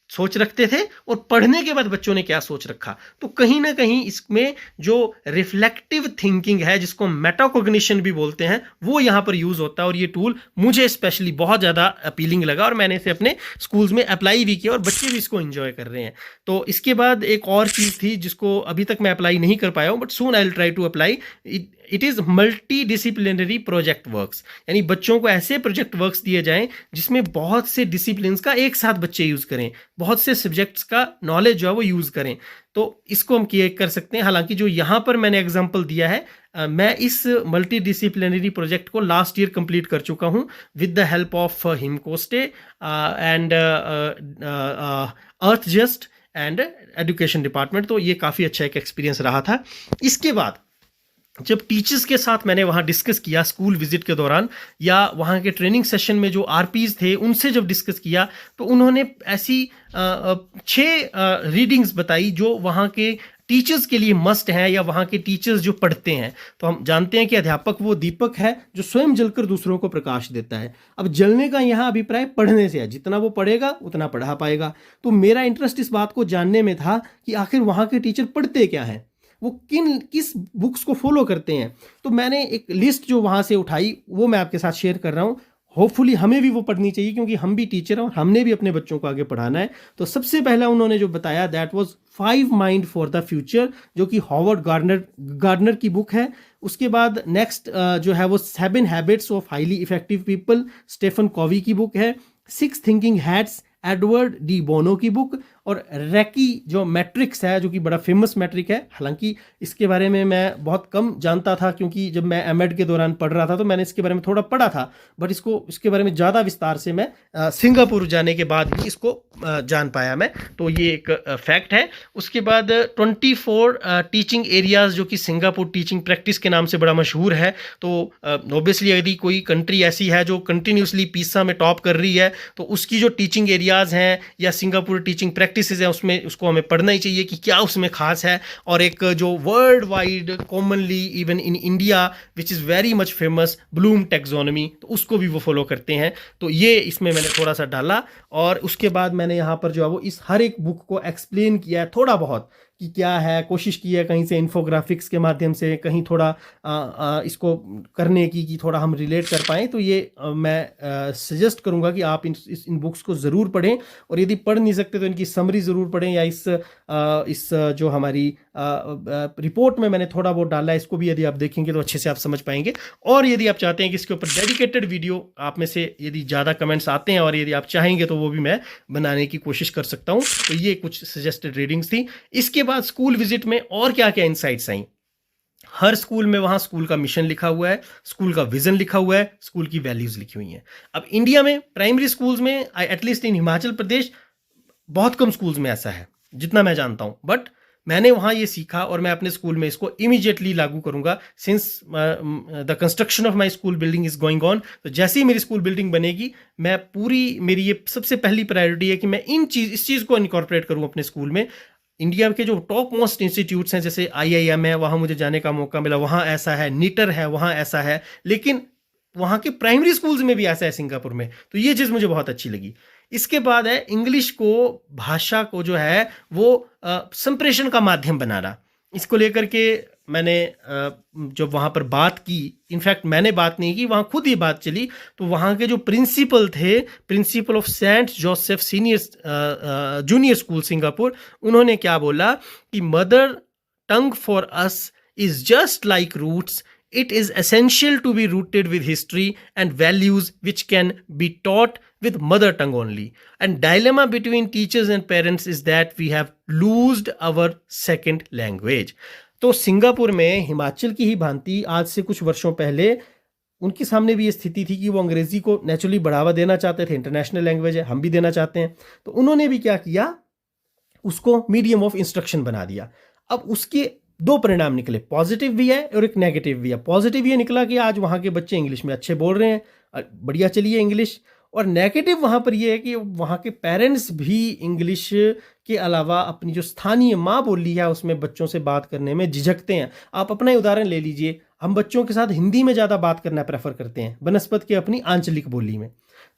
सोच रखते थे और पढ़ने के बाद बच्चों ने क्या सोच रखा। तो कहीं ना कहीं इसमें जो रिफ्लेक्टिव थिंकिंग है, जिसको मेटाकॉग्निशन भी बोलते हैं, वो यहाँ पर यूज होता है। और ये टूल मुझे स्पेशली बहुत ज़्यादा अपीलिंग लगा और मैंने इसे अपने स्कूल्स में अप्लाई भी किया और बच्चे भी इसको एंजॉय कर रहे हैं। तो इसके बाद एक और चीज़ थी जिसको अभी तक मैं अप्लाई नहीं कर पाया हूँ, but soon I will try to apply. It is multi disciplinary project works, यानी बच्चों को ऐसे प्रोजेक्ट वर्क्स दिए जाएं जिसमें बहुत से डिसिप्लिन का एक साथ बच्चे यूज़ करें, बहुत से सब्जेक्ट्स का नॉलेज जो है वो यूज़ करें। तो इसको हम किए कर सकते हैं। हालांकि जो यहाँ पर मैंने एग्जांपल दिया है, मैं इस मल्टी डिसिप्लिनरी प्रोजेक्ट को लास्ट ईयर कंप्लीट कर चुका हूँ with the help of HIMCOSTE and अर्थ जस्ट एंड एजुकेशन डिपार्टमेंट। तो ये काफ़ी अच्छा एक एक्सपीरियंस रहा था। इसके बाद जब टीचर्स के साथ मैंने वहाँ डिस्कस किया स्कूल विजिट के दौरान, या वहाँ के ट्रेनिंग सेशन में जो आरपीज थे उनसे जब डिस्कस किया, तो उन्होंने ऐसी 6 रीडिंग्स बताई जो वहाँ के टीचर्स के लिए मस्ट हैं, या वहाँ के टीचर्स जो पढ़ते हैं। तो हम जानते हैं कि अध्यापक वो दीपक है जो स्वयं जलकर दूसरों को प्रकाश देता है। अब जलने का यहाँ अभिप्राय पढ़ने से है, जितना वो पढ़ेगा उतना पढ़ा पाएगा। तो मेरा इंटरेस्ट इस बात को जानने में था कि आखिर वहाँ के टीचर पढ़ते क्या हैं, वो किस बुक्स को फॉलो करते हैं। तो मैंने एक लिस्ट जो वहाँ से उठाई वो मैं आपके साथ शेयर कर रहा हूँ। होपफुली हमें भी वो पढ़नी चाहिए, क्योंकि हम भी टीचर हैं और हमने भी अपने बच्चों को आगे पढ़ाना है। तो सबसे पहला उन्होंने जो बताया, that was 5 mind for the future, जो कि हॉवर्ड गार्डनर की बुक है। उसके बाद नेक्स्ट जो है वो 7 habits of highly effective people, Stephen Covey की बुक है। 6 thinking hats, Edward de Bono की बुक। और रैकी जो मैट्रिक्स है, जो कि बड़ा फेमस मैट्रिक है, हालांकि इसके बारे में मैं बहुत कम जानता था, क्योंकि जब मैं एमएड के दौरान पढ़ रहा था तो मैंने इसके बारे में थोड़ा पढ़ा था, बट इसके बारे में ज़्यादा विस्तार से मैं सिंगापुर जाने के बाद ही इसको जान पाया मैं। तो ये एक फैक्ट है। उसके बाद 24 टीचिंग एरियाज़, जो कि सिंगापुर टीचिंग प्रैक्टिस के नाम से बड़ा मशहूर है। तो ऑब्वियसली यदि कोई कंट्री ऐसी है जो कंटिन्यूसली पीसा में टॉप कर रही है, तो उसकी जो टीचिंग एरियाज़ हैं या सिंगापुर टीचिंग प्रैक्टिसेस हैं उसमें उसको हमें पढ़ना ही चाहिए कि क्या उसमें खास है। और एक जो world wide commonly even in India which is very much famous Bloom taxonomy, तो उसको भी वो फॉलो करते हैं। तो ये इसमें मैंने थोड़ा सा डाला और उसके बाद मैंने यहाँ पर जो है वो इस हर एक बुक को एक्सप्लेन किया है थोड़ा बहुत कि क्या है, कोशिश की है कहीं से इन्फोग्राफिक्स के माध्यम से, कहीं थोड़ा इसको करने की कि थोड़ा हम रिलेट कर पाएँ। तो ये मैं सजेस्ट करूँगा कि आप इन बुक्स को ज़रूर पढ़ें, और यदि पढ़ नहीं सकते तो इनकी समरी ज़रूर पढ़ें, या इस जो हमारी रिपोर्ट में मैंने थोड़ा बहुत डाला है इसको भी यदि आप देखेंगे तो अच्छे से आप समझ पाएंगे। और यदि आप चाहते हैं कि इसके ऊपर डेडिकेटेड वीडियो आप में से यदि ज़्यादा कमेंट्स आते हैं और यदि आप चाहेंगे तो वो भी मैं बनाने की कोशिश कर सकता हूँ। तो ये कुछ सजेस्टेड रीडिंग्स थी। इसके बाद स्कूल विजिट में और क्या क्या इंसाइट्स आई। हर स्कूल में वहां स्कूल का मिशन लिखा हुआ है, स्कूल का विजन लिखा हुआ है, स्कूल की वैल्यूज लिखी हुई हैं। अब इंडिया में प्राइमरी स्कूल्स में एटलीस्ट इन हिमाचल प्रदेश बहुत कम स्कूल्स में ऐसा है जितना मैं जानता हूं, बट मैंने वहां ये सीखा और मैं अपने स्कूल में इसको इमीडिएटली लागू करूंगा since the construction of my school building is going on. तो जैसे ही मेरी स्कूल बिल्डिंग बनेगी, मैं मेरी ये सबसे पहली प्रायोरिटी है कि मैं इस चीज़ को इनकॉर्पोरेट करूं अपने स्कूल में। इंडिया के जो टॉप मोस्ट इंस्टीट्यूट्स हैं जैसे IIM है, वहाँ मुझे जाने का मौका मिला, वहाँ ऐसा है, निटर है वहाँ ऐसा है, लेकिन वहाँ के प्राइमरी स्कूल्स में भी ऐसा है सिंगापुर में। तो ये चीज़ मुझे बहुत अच्छी लगी। इसके बाद है इंग्लिश को, भाषा को जो है वो संप्रेषण का माध्यम बनाना। इसको लेकर के मैंने जब वहाँ पर बात की, इनफैक्ट मैंने बात नहीं की, वहाँ खुद ही बात चली, तो वहाँ के जो प्रिंसिपल थे, principal of Saint Joseph senior junior school Singapore, उन्होंने क्या बोला कि mother tongue for us is just like roots, it is essential to be rooted with history and values which can be taught with mother tongue only. And dilemma between teachers and parents is that we have lost our second language. तो Singapore में हिमाचल की ही भांति आज से कुछ वर्षों पहले उनके सामने भी ये स्थिति थी कि वो अंग्रेजी को नेचुरली बढ़ावा देना चाहते थे, इंटरनेशनल लैंग्वेज है, हम भी देना चाहते हैं। तो उन्होंने भी क्या किया, उसको मीडियम ऑफ इंस्ट्रक्शन बना दिया। अब उसके दो परिणाम निकले, पॉजिटिव भी है और एक नेगेटिव भी है। पॉजिटिव ये निकला कि आज वहाँ के बच्चे इंग्लिश में अच्छे बोल रहे हैं, बढ़िया चलिए इंग्लिश। और नेगेटिव वहाँ पर ये है कि वहाँ के पेरेंट्स भी इंग्लिश के अलावा अपनी जो स्थानीय माँ बोली है उसमें बच्चों से बात करने में झिझकते हैं। आप अपना ही उदाहरण ले लीजिए, हम बच्चों के साथ हिंदी में ज़्यादा बात करना प्रेफर करते हैं बनस्पत के अपनी आंचलिक बोली में।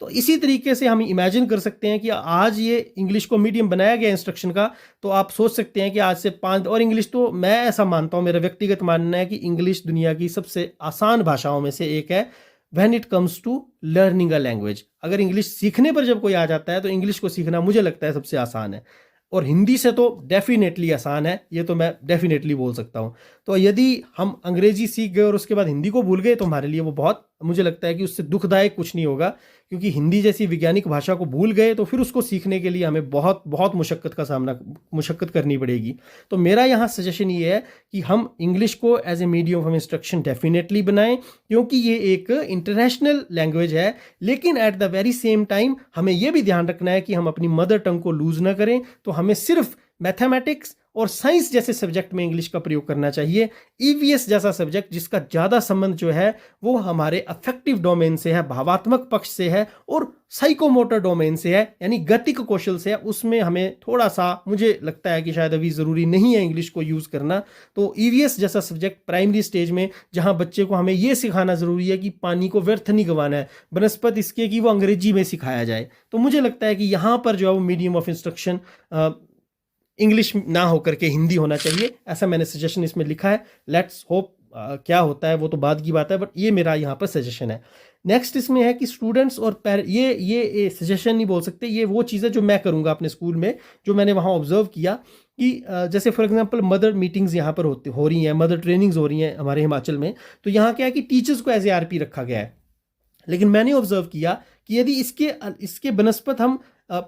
तो इसी तरीके से हम इमेजिन कर सकते हैं कि आज ये इंग्लिश को मीडियम बनाया गया इंस्ट्रक्शन का, तो आप सोच सकते हैं कि आज से 5 और इंग्लिश, तो मैं ऐसा मानता हूँ, मेरा व्यक्तिगत मानना है कि इंग्लिश दुनिया की सबसे आसान भाषाओं में से एक है when it comes to learning a language. अगर इंग्लिश सीखने पर जब कोई आ जाता है तो इंग्लिश को सीखना मुझे लगता है सबसे आसान है, और हिंदी से तो डेफिनेटली आसान है, ये तो मैं डेफिनेटली बोल सकता हूँ। तो यदि हम अंग्रेजी सीख गए और उसके बाद हिंदी को भूल गए तो हमारे लिए वो बहुत, मुझे लगता है कि उससे दुखदायक कुछ नहीं होगा, क्योंकि हिंदी जैसी वैज्ञानिक भाषा को भूल गए तो फिर उसको सीखने के लिए हमें बहुत बहुत मुशक्कत करनी पड़ेगी। तो मेरा यहाँ सजेशन ये है कि हम इंग्लिश को as a medium of instruction definitely बनाएं, क्योंकि ये एक इंटरनेशनल लैंग्वेज है, लेकिन at the very same time हमें यह भी ध्यान रखना है कि हम अपनी मदर टंग को लूज ना करें। तो हमें सिर्फ मैथमेटिक्स और साइंस जैसे सब्जेक्ट में इंग्लिश का प्रयोग करना चाहिए। EVS जैसा सब्जेक्ट जिसका ज़्यादा संबंध जो है वो हमारे अफेक्टिव डोमेन से है, भावात्मक पक्ष से है, और साइकोमोटर डोमेन से है, यानी गतिक कौशल से है, उसमें हमें थोड़ा सा, मुझे लगता है कि शायद अभी ज़रूरी नहीं है इंग्लिश को यूज़ करना। तो EVS जैसा सब्जेक्ट प्राइमरी स्टेज में, जहाँ बच्चे को हमें ये सिखाना ज़रूरी है कि पानी को व्यर्थ नहीं गंवाना है, बनस्पत इसके कि वो अंग्रेजी में सिखाया जाए। तो मुझे लगता है कि यहाँ पर जो है वो मीडियम ऑफ इंस्ट्रक्शन इंग्लिश ना होकर के हिंदी होना चाहिए, ऐसा मैंने सजेशन इसमें लिखा है। लेट्स होप क्या होता है वो तो बाद की बात है, बट ये मेरा यहाँ पर सजेशन है। नेक्स्ट इसमें है कि स्टूडेंट्स और ये सजेशन नहीं बोल सकते, ये वो चीज़ है जो मैं करूँगा अपने स्कूल में, जो मैंने वहाँ ऑब्जर्व किया कि जैसे फॉर एग्जांपल मदर मीटिंग्स यहाँ पर हो रही हैं, मदर ट्रेनिंग्स हो रही हैं हमारे हिमाचल में। तो यहाँ क्या है कि टीचर्स को एज ए RP रखा गया है, लेकिन मैंने ऑब्जर्व किया कि यदि इसके बनस्पत हम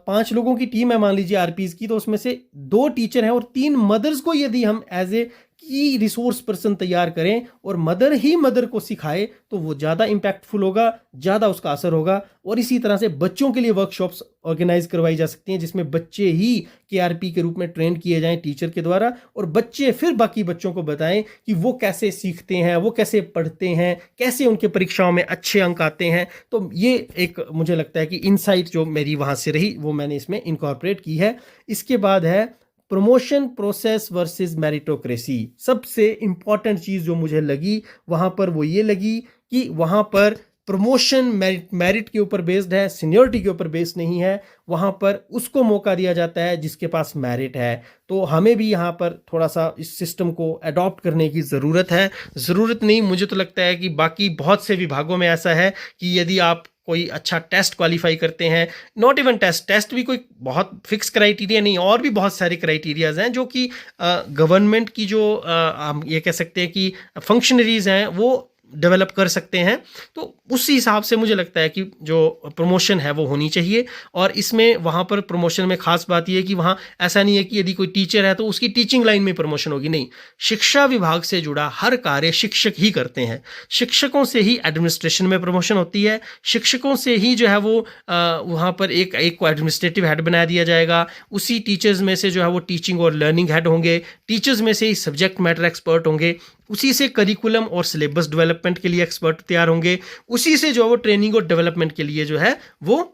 5 लोगों की टीम है मान लीजिए RPs की, तो उसमें से 2 टीचर हैं और 3 मदर्स को यदि हम एज ए की रिसोर्स पर्सन तैयार करें और मदर ही मदर को सिखाए तो वो ज़्यादा इम्पैक्टफुल होगा, ज़्यादा उसका असर होगा। और इसी तरह से बच्चों के लिए वर्कशॉप्स ऑर्गेनाइज करवाई जा सकती हैं जिसमें बच्चे ही KRP के रूप में ट्रेन किए जाएं टीचर के द्वारा, और बच्चे फिर बाकी बच्चों को बताएं कि वो कैसे सीखते हैं, वो कैसे पढ़ते हैं, कैसे उनके परीक्षाओं में अच्छे अंक आते हैं। तो ये एक मुझे लगता है कि इनसाइट जो मेरी वहाँ से रही वो मैंने इसमें इनकॉर्पोरेट की है। इसके बाद है प्रमोशन प्रोसेस वर्सेस मेरिटोक्रेसी। सबसे इंपॉर्टेंट चीज़ जो मुझे लगी वहाँ पर वो ये लगी कि वहाँ पर प्रमोशन मेरिट के ऊपर बेस्ड है, सीनियरिटी के ऊपर बेस्ड नहीं है। वहाँ पर उसको मौका दिया जाता है जिसके पास मेरिट है। तो हमें भी यहाँ पर थोड़ा सा इस सिस्टम को अडॉप्ट करने की ज़रूरत है। ज़रूरत नहीं, मुझे तो लगता है कि बाकी बहुत से विभागों में ऐसा है कि यदि आप कोई अच्छा टेस्ट क्वालिफाई करते हैं, नॉट इवन टेस्ट भी कोई बहुत फिक्स क्राइटेरिया नहीं, और भी बहुत सारे क्राइटेरियाज हैं जो कि गवर्नमेंट की जो हम ये कह सकते हैं कि फंक्शनरीज हैं वो डेवलप कर सकते हैं। तो उस हिसाब से मुझे लगता है कि जो प्रमोशन है वो होनी चाहिए। और इसमें वहाँ पर प्रमोशन में खास बात ये है कि वहाँ ऐसा नहीं है कि यदि कोई टीचर है तो उसकी टीचिंग लाइन में प्रमोशन होगी, नहीं। शिक्षा विभाग से जुड़ा हर कार्य शिक्षक ही करते हैं। शिक्षकों से ही एडमिनिस्ट्रेशन में प्रमोशन होती है, शिक्षकों से ही जो है वो वहाँ पर एक को एडमिनिस्ट्रेटिव हेड बना दिया जाएगा। उसी टीचर्स में से जो है वो टीचिंग और लर्निंग हेड होंगे, टीचर्स में से ही सब्जेक्ट मैटर एक्सपर्ट होंगे, उसी से करिकुलम और सिलेबस डेवलपमेंट के लिए एक्सपर्ट तैयार होंगे, उसी से जो है वो ट्रेनिंग और डेवलपमेंट के लिए जो है वो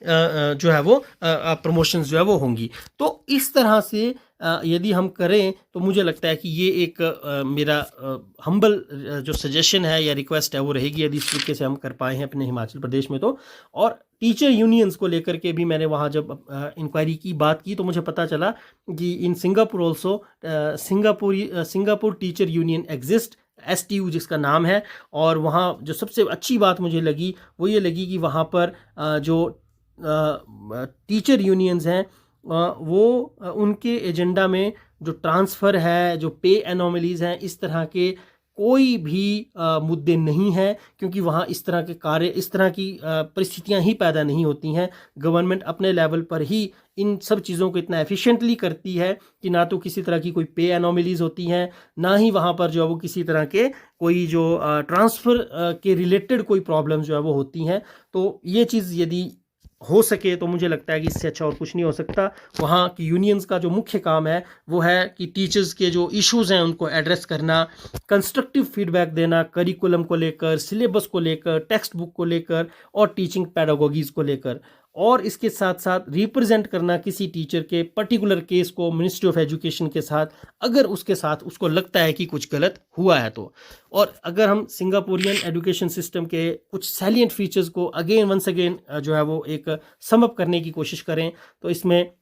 प्रमोशंस जो है वो होंगी। तो इस तरह से यदि हम करें तो मुझे लगता है कि ये एक मेरा हम्बल जो सजेशन है या रिक्वेस्ट है वो रहेगी, यदि इस तरीके से हम कर पाए हैं अपने हिमाचल प्रदेश में तो। और टीचर यूनियंस को लेकर के भी मैंने वहाँ जब इंक्वायरी की बात की तो मुझे पता चला कि in Singapore also Singapore teacher union exist, STU जिसका नाम है। और वहाँ जो सबसे अच्छी बात मुझे लगी वो ये लगी कि वहाँ पर जो टीचर यूनियंस हैं वो उनके एजेंडा में जो ट्रांसफ़र है, जो पे एनोमलीज हैं, इस तरह के कोई भी मुद्दे नहीं हैं, क्योंकि वहाँ इस तरह के कार्य, इस तरह की परिस्थितियाँ ही पैदा नहीं होती हैं। गवर्नमेंट अपने लेवल पर ही इन सब चीज़ों को इतना एफिशिएंटली करती है कि ना तो किसी तरह की कोई पे एनोमलीज होती हैं, ना ही वहाँ पर जो है वो किसी तरह के कोई जो ट्रांसफ़र के रिलेटेड कोई प्रॉब्लम जो है वो होती हैं। तो ये चीज़ यदि हो सके तो मुझे लगता है कि इससे अच्छा और कुछ नहीं हो सकता। वहाँ की यूनियंस का जो मुख्य काम है वो है कि टीचर्स के जो इश्यूज़ हैं उनको एड्रेस करना, कंस्ट्रक्टिव फीडबैक देना, करिकुलम को लेकर, सिलेबस को लेकर, टेक्स्ट बुक को लेकर और टीचिंग पैडागोगीज़ को लेकर। और इसके साथ साथ रिप्रेजेंट करना किसी टीचर के पर्टिकुलर केस को मिनिस्ट्री ऑफ एजुकेशन के साथ, अगर उसके साथ उसको लगता है कि कुछ गलत हुआ है तो। और अगर हम सिंगापुरियन एजुकेशन सिस्टम के कुछ सैलिएंट फीचर्स को वंस अगेन जो है वो एक सम अप करने की कोशिश करें तो इसमें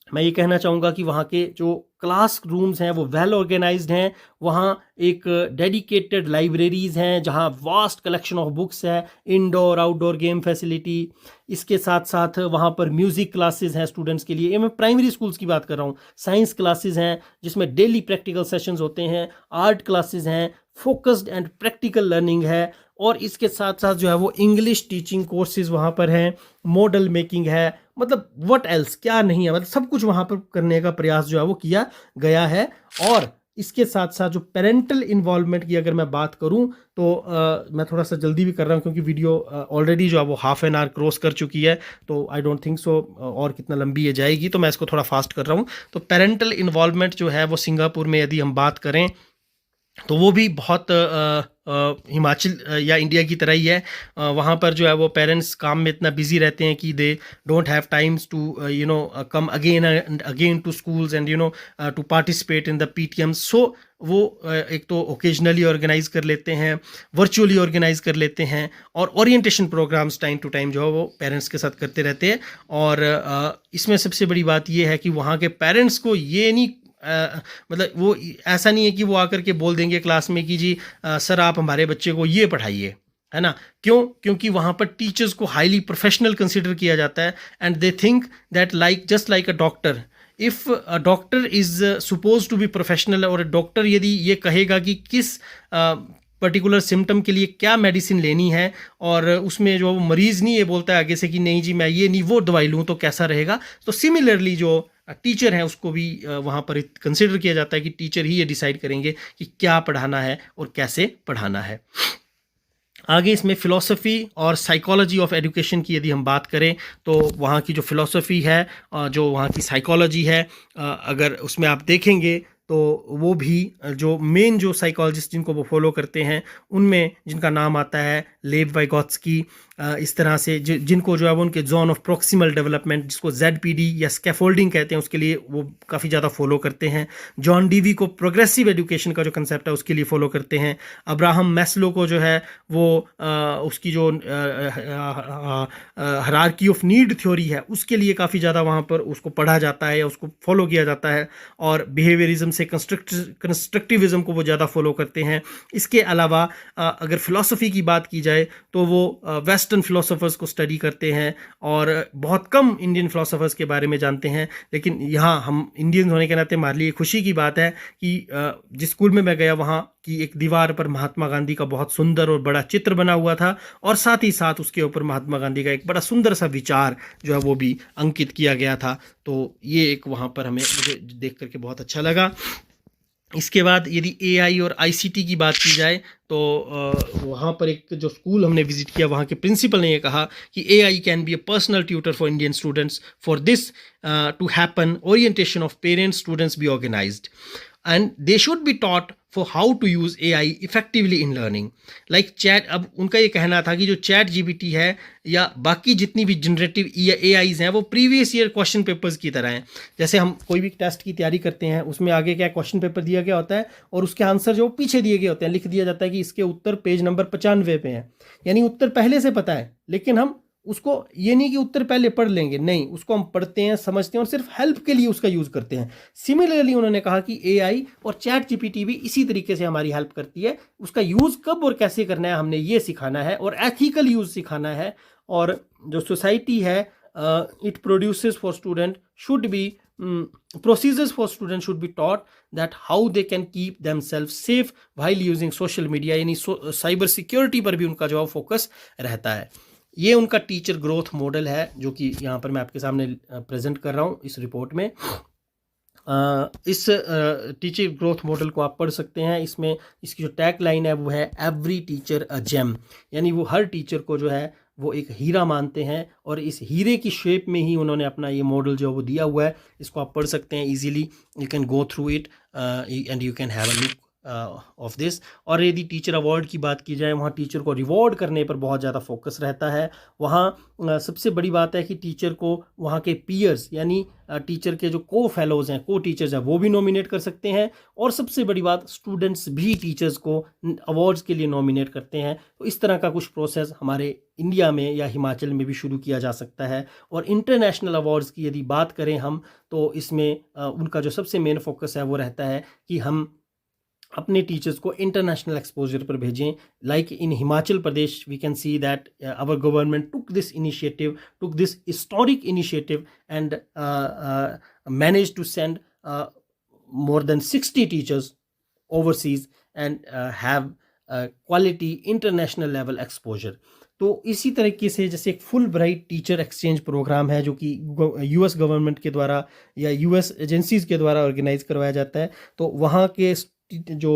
मैं ये कहना चाहूँगा कि वहाँ के जो क्लास रूम्स हैं वो वेल ऑर्गेनाइज्ड हैं। वहाँ एक डेडिकेटेड लाइब्रेरीज़ हैं जहाँ वास्ट कलेक्शन ऑफ बुक्स है, इंडोर आउटडोर गेम फैसिलिटी। इसके साथ साथ वहाँ पर म्यूज़िक क्लासेस हैं स्टूडेंट्स के लिए, ये मैं प्राइमरी स्कूल्स की बात कर रहा हूँ। साइंस क्लासेस हैं जिसमें डेली प्रैक्टिकल सेशंस होते हैं, आर्ट क्लासेस हैं, फोकस्ड एंड प्रैक्टिकल लर्निंग है। और इसके साथ साथ जो है वो इंग्लिश टीचिंग कोर्सेज वहाँ पर हैं, मॉडल मेकिंग है, मतलब व्हाट एल्स क्या नहीं है, मतलब सब कुछ वहाँ पर करने का प्रयास जो है वो किया गया है। और इसके साथ साथ जो पेरेंटल इन्वॉल्वमेंट की अगर मैं बात करूं तो मैं थोड़ा सा जल्दी भी कर रहा हूं क्योंकि वीडियो ऑलरेडी जो है वो हाफ एन आवर क्रॉस कर चुकी है, तो आई डोंट थिंक सो और कितना लंबी ये जाएगी, तो मैं इसको थोड़ा फास्ट कर रहा हूं। तो पेरेंटल इन्वॉल्वमेंट जो है वो सिंगापुर में यदि हम बात करें तो वो भी बहुत हिमाचल या इंडिया की तरह ही है। वहाँ पर जो है वो पेरेंट्स काम में इतना बिजी रहते हैं कि they don't have times to come again and again to schools and to participate in the PTM। So वो एक तो ओकेजनली ऑर्गेनाइज कर लेते हैं, वर्चुअली ऑर्गेनाइज कर लेते हैं, और orientation programmes time to time जो है वो पेरेंट्स के साथ करते रहते हैं। और इसमें सबसे बड़ी बात ये है कि वहाँ के पेरेंट्स को ये नहीं मतलब वो ऐसा नहीं है कि वो आकर के बोल देंगे क्लास में कि जी सर आप हमारे बच्चे को ये पढ़ाइए, है ना। क्योंकि वहाँ पर टीचर्स को हाईली प्रोफेशनल कंसिडर किया जाता है and they think that just like a doctor, if a doctor is suppose to be professional, और डॉक्टर यदि ये कहेगा कि किस पर्टिकुलर सिम्टम के लिए क्या मेडिसिन लेनी है, और उसमें जो मरीज़ नहीं ये बोलता है आगे से कि नहीं जी मैं ये नहीं वो दवाई लूँ तो कैसा रहेगा। तो सिमिलरली जो टीचर हैं उसको भी वहाँ पर कंसिडर किया जाता है कि टीचर ही ये डिसाइड करेंगे कि क्या पढ़ाना है और कैसे पढ़ाना है। आगे इसमें फ़िलॉसफ़ी और साइकोलॉजी ऑफ एजुकेशन की यदि हम बात करें तो वहाँ की जो फ़िलॉसफ़ी है, जो वहाँ की साइकोलॉजी है, अगर उसमें आप देखेंगे तो वो भी जो मेन जो साइकोलॉजिस्ट जिनको वो फॉलो करते हैं उनमें जिनका नाम आता है लेव वाइगोत्स्की, इस तरह से जिनको जो है वो उनके जोन ऑफ प्रॉक्सिमल डेवलपमेंट जिसको ZPD या स्कैफोल्डिंग कहते हैं उसके लिए वो काफ़ी ज़्यादा फॉलो करते हैं। जॉन डीवी को प्रोग्रेसिव एजुकेशन का जो कंसेप्ट है उसके लिए फॉलो करते हैं। अब्राहम मैस्लो को जो है वो उसकी जो हायरार्की ऑफ नीड थ्योरी है उसके लिए काफ़ी ज़्यादा वहाँ पर उसको पढ़ा जाता है या उसको फॉलो किया जाता है, और बिहेवियरिज्म से कंस्ट्रक्टिविज्म को वो ज़्यादा फॉलो करते हैं। इसके अलावा अगर फ़िलासफ़ी की बात की जाए तो वो वेस्टर्न फ़िलासफ़र्स को स्टडी करते हैं और बहुत कम इंडियन फ़िलासफ़र्स के बारे में जानते हैं। लेकिन यहाँ हम इंडियन होने के नाते हमारे लिए खुशी की बात है कि जिस स्कूल में मैं गया वहाँ की एक दीवार पर महात्मा गांधी का बहुत सुंदर और बड़ा चित्र बना हुआ था, और साथ ही साथ उसके ऊपर महात्मा गांधी का एक बड़ा सुंदर सा विचार जो है वो भी अंकित किया गया था। तो ये एक वहाँ पर मुझे देख करके बहुत अच्छा लगा। इसके बाद यदि AI और ICT की बात की जाए तो वहाँ पर एक जो स्कूल हमने विजिट किया वहाँ के प्रिंसिपल ने ये कहा कि AI can be a personal tutor for Indian students, for this to happen orientation of parents students be organised and they should be taught for how to use AI effectively in learning like chat। अब उनका ये कहना था कि जो chat GPT है या बाकी जितनी भी जनरेटिव AIs हैं वो प्रीवियस ईयर क्वेश्चन पेपर्स की तरह हैं। जैसे हम कोई भी टेस्ट की तैयारी करते हैं उसमें आगे क्या क्वेश्चन पेपर दिया गया होता है और उसके आंसर जो पीछे दिए गए होते हैं लिख दिया जाता है कि इसके उत्तर पेज नंबर 95 पे हैं, यानी उत्तर पहले से पता है, लेकिन हम उसको ये नहीं कि उत्तर पहले पढ़ लेंगे, नहीं, उसको हम पढ़ते हैं, समझते हैं और सिर्फ हेल्प के लिए उसका यूज़ करते हैं। सिमिलरली उन्होंने कहा कि AI और चैट GPT भी इसी तरीके से हमारी हेल्प करती है। उसका यूज़ कब और कैसे करना है हमने ये सिखाना है और एथिकल यूज़ सिखाना है। और जो सोसाइटी है it produces for student should be procedures for students should be taught that how they can keep themselves safe while using social media, यानी साइबर सिक्योरिटी पर भी उनका जो फोकस रहता है। ये उनका टीचर ग्रोथ मॉडल है जो कि यहाँ पर मैं आपके सामने प्रेजेंट कर रहा हूँ इस रिपोर्ट में। इस टीचर ग्रोथ मॉडल को आप पढ़ सकते हैं। इसमें इसकी जो टैग लाइन है वो है एवरी टीचर अ जेम, यानी वो हर टीचर को जो है वो एक हीरा मानते हैं और इस हीरे की शेप में ही उन्होंने अपना ये मॉडल जो है वो दिया हुआ है। इसको आप पढ़ सकते हैं easily, you can go through it and you can have a look of this. और यदि टीचर अवार्ड की बात की जाए वहाँ टीचर को रिवॉर्ड करने पर बहुत ज़्यादा फोकस रहता है। वहाँ सबसे बड़ी बात है कि टीचर को वहाँ के पीयर्स यानी टीचर के जो को फेलोज़ हैं, को टीचर्स हैं, वो भी नॉमिनेट कर सकते हैं। और सबसे बड़ी बात स्टूडेंट्स भी टीचर्स को अवार्ड्स के लिए नॉमिनेट करते हैं। तो इस तरह का कुछ प्रोसेस हमारे इंडिया में या हिमाचल में भी शुरू किया जा सकता है। और इंटरनेशनल अवार्ड्स की यदि बात करें हम तो इसमें उनका जो सबसे मेन फोकस है वो रहता है कि हम अपने टीचर्स को इंटरनेशनल एक्सपोजर पर भेजें। Like in Himachal Pradesh we can see that our government took this historic initiative and manage to send more than 60 teachers overseas and have quality international level exposure। तो इसी तरीके से जैसे एक Fulbright teacher exchange programme है जो कि US government के द्वारा या US एजेंसीज के द्वारा ऑर्गेनाइज करवाया जाता है, तो वहाँ के जो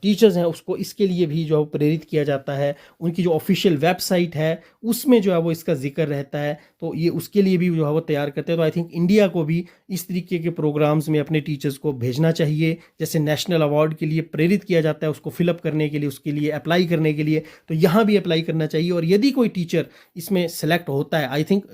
टीचर्स हैं उसको इसके लिए भी जो प्रेरित किया जाता है। उनकी जो ऑफिशियल वेबसाइट है उसमें जो है वो इसका जिक्र रहता है, तो ये उसके लिए भी जो है वो तैयार करते हैं। तो आई थिंक इंडिया को भी इस तरीके के प्रोग्राम्स में अपने टीचर्स को भेजना चाहिए। जैसे नेशनल अवार्ड के लिए प्रेरित किया जाता है उसको फिलअप करने के लिए, उसके लिए अप्लाई करने के लिए, तो यहाँ भी अप्लाई करना चाहिए। और यदि कोई टीचर इसमें सेलेक्ट होता है, आई थिंक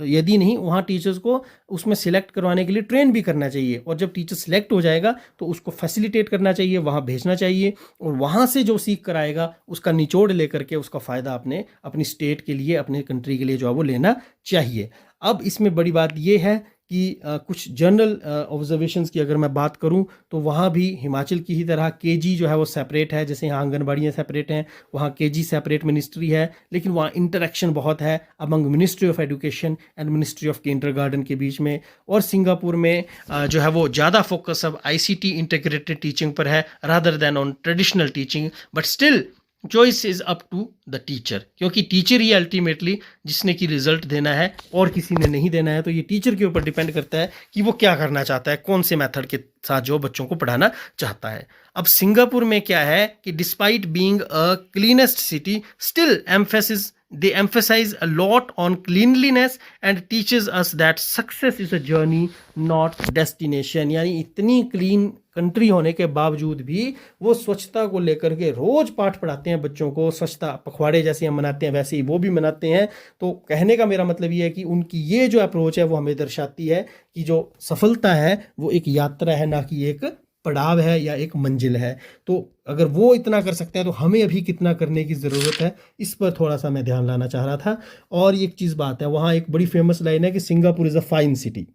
यदि नहीं, वहाँ टीचर्स को उसमें सिलेक्ट करवाने के लिए ट्रेन भी करना चाहिए। और जब टीचर सिलेक्ट हो जाएगा तो उसको फैसिलिटेट करना चाहिए, वहाँ भेजना चाहिए, और वहाँ से जो सीख कर आएगा उसका निचोड़ लेकर के उसका फ़ायदा अपनी स्टेट के लिए, अपने कंट्री के लिए जो है वो लेना चाहिए। अब इसमें बड़ी बात ये है कि कुछ जनरल ऑब्जर्वेशंस की अगर मैं बात करूं तो वहाँ भी हिमाचल की ही तरह केजी जो है वो सेपरेट है। जैसे यहाँ आंगनबाड़ियाँ सेपरेट हैं, वहाँ केजी सेपरेट मिनिस्ट्री है, लेकिन वहाँ इंटरेक्शन बहुत है among ministry of education and ministry of kindergarten के बीच में। और सिंगापुर में जो है वो ज़्यादा फोकस अब ICT इंटीग्रेटेड टीचिंग पर है rather than on traditional teaching, but still choice is up to the teacher, क्योंकि टीचर ही अल्टीमेटली जिसने कि रिजल्ट देना है और किसी ने नहीं देना है। तो ये टीचर के ऊपर डिपेंड करता है कि वो क्या करना चाहता है, कौन से मेथड के साथ जो बच्चों को पढ़ाना चाहता है। अब सिंगापुर में क्या है कि despite being a cleanest city, still emphasis they emphasize a lot on cleanliness and teaches us that success is a journey not destination। यानी इतनी क्लीन कंट्री होने के बावजूद भी वो स्वच्छता को लेकर के रोज पाठ पढ़ाते हैं बच्चों को। स्वच्छता पखवाड़े जैसे हम मनाते हैं वैसे ही वो भी मनाते हैं। तो कहने का मेरा मतलब ये है कि उनकी ये जो अप्रोच है वो हमें दर्शाती है कि जो सफलता है वो एक यात्रा है, ना कि एक पड़ाव है या एक मंजिल है। तो अगर वो इतना कर सकते हैं तो हमें अभी कितना करने की ज़रूरत है, इस पर थोड़ा सा मैं ध्यान लाना चाह रहा था। और एक चीज़ बात है, वहाँ एक बड़ी फेमस लाइन है कि Singapore is a fine city.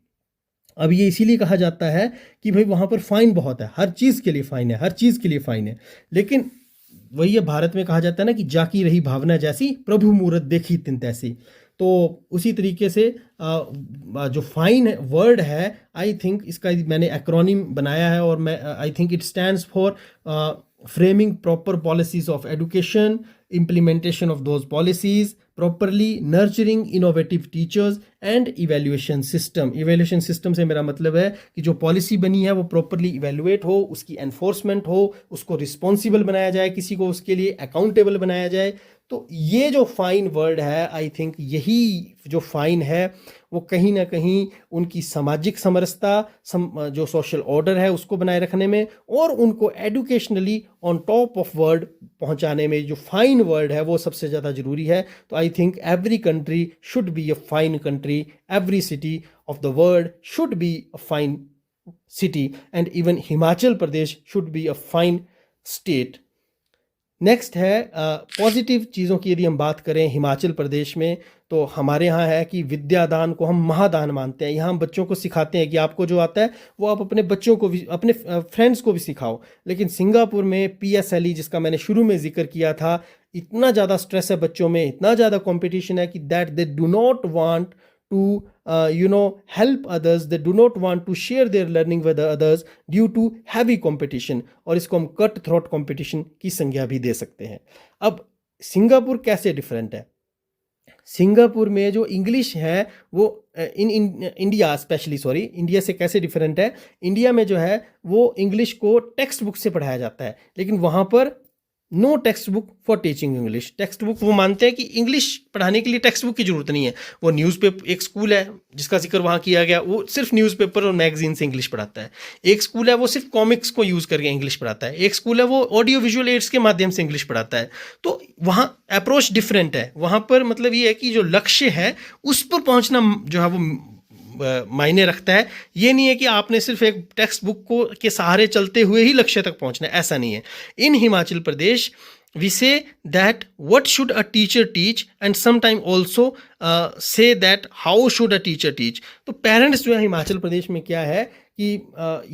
अब ये इसीलिए कहा जाता है कि भाई वहाँ पर फ़ाइन बहुत है, हर चीज़ के लिए फ़ाइन है, हर चीज़ के लिए फ़ाइन है। लेकिन वही है, भारत में कहा जाता है ना कि जाकी रही भावना जैसी, प्रभु मूरत देखी तिन तैसी। तो उसी तरीके से जो फाइन वर्ड है, आई थिंक इसका मैंने एक्रोनिम बनाया है और मैं I think it stands for framing proper policies of education, implementation of those policies, properly nurturing innovative teachers and evaluation system। evaluation system से मेरा मतलब है कि जो पॉलिसी बनी है वो प्रॉपरली इवेलुएट हो, उसकी एनफोर्समेंट हो, उसको रिस्पॉन्सिबल बनाया जाए, किसी को उसके लिए अकाउंटेबल बनाया जाए। तो ये जो फाइन वर्ड है, आई थिंक यही जो फाइन है वो कहीं ना कहीं उनकी सामाजिक समरसता, जो सोशल ऑर्डर है उसको बनाए रखने में और उनको एडुकेशनली ऑन टॉप ऑफ वर्ल्ड पहुंचाने में जो फाइन वर्ड है वो सबसे ज़्यादा ज़रूरी है। तो I think every country should be a fine country, every city of the world should be a fine city and even Himachal Pradesh should be a fine state. Next है पॉजिटिव चीज़ों की यदि हम बात करें हिमाचल प्रदेश में, तो हमारे यहाँ है कि विद्यादान को हम महादान मानते हैं। यहाँ हम बच्चों को सिखाते हैं कि आपको जो आता है वो आप अपने बच्चों को भी, अपने फ्रेंड्स को भी सिखाओ। लेकिन सिंगापुर में PSLE, जिसका मैंने शुरू में जिक्र किया था, इतना ज़्यादा स्ट्रेस है बच्चों में, इतना ज़्यादा कॉम्पिटिशन है कि that they do not want to help others, they do not want to share their learning with others due to heavy competition। और इसको हम कट थ्रोट कंपटीशन की संज्ञा भी दे सकते हैं। अब सिंगापुर कैसे डिफरेंट है? सिंगापुर में जो इंग्लिश है वो इंडिया स्पेशली, सॉरी, इंडिया से कैसे डिफरेंट है? इंडिया में जो है वो इंग्लिश को टेक्स्ट बुक से पढ़ाया जाता है, लेकिन वहाँ पर no text book for teaching English. Text book वो मानते हैं कि इंग्लिश पढ़ाने के लिए टेक्स्ट बुक की जरूरत नहीं है। वो न्यूज़पेपर, एक स्कूल है जिसका जिक्र वहाँ किया गया, वो सिर्फ न्यूज़पेपर और मैगजीन से इंग्लिश पढ़ाता है। एक स्कूल है वो सिर्फ कॉमिक्स को यूज़ करके इंग्लिश पढ़ाता है। एक स्कूल है वो ऑडियो विजुअल एड्स के माध्यम से इंग्लिश पढ़ाता है। तो वहाँ अप्रोच डिफरेंट है। वहाँ पर मतलब ये है कि जो लक्ष्य है उस पर पहुँचना जो है वो मायने रखता है। ये नहीं है कि आपने सिर्फ एक टेक्स्ट बुक को के सहारे चलते हुए ही लक्ष्य तक पहुंचना है, ऐसा नहीं है। इन हिमाचल प्रदेश we say that what should a teacher teach and sometime also say that how should a teacher teach। तो पेरेंट्स जो है हिमाचल प्रदेश में क्या है कि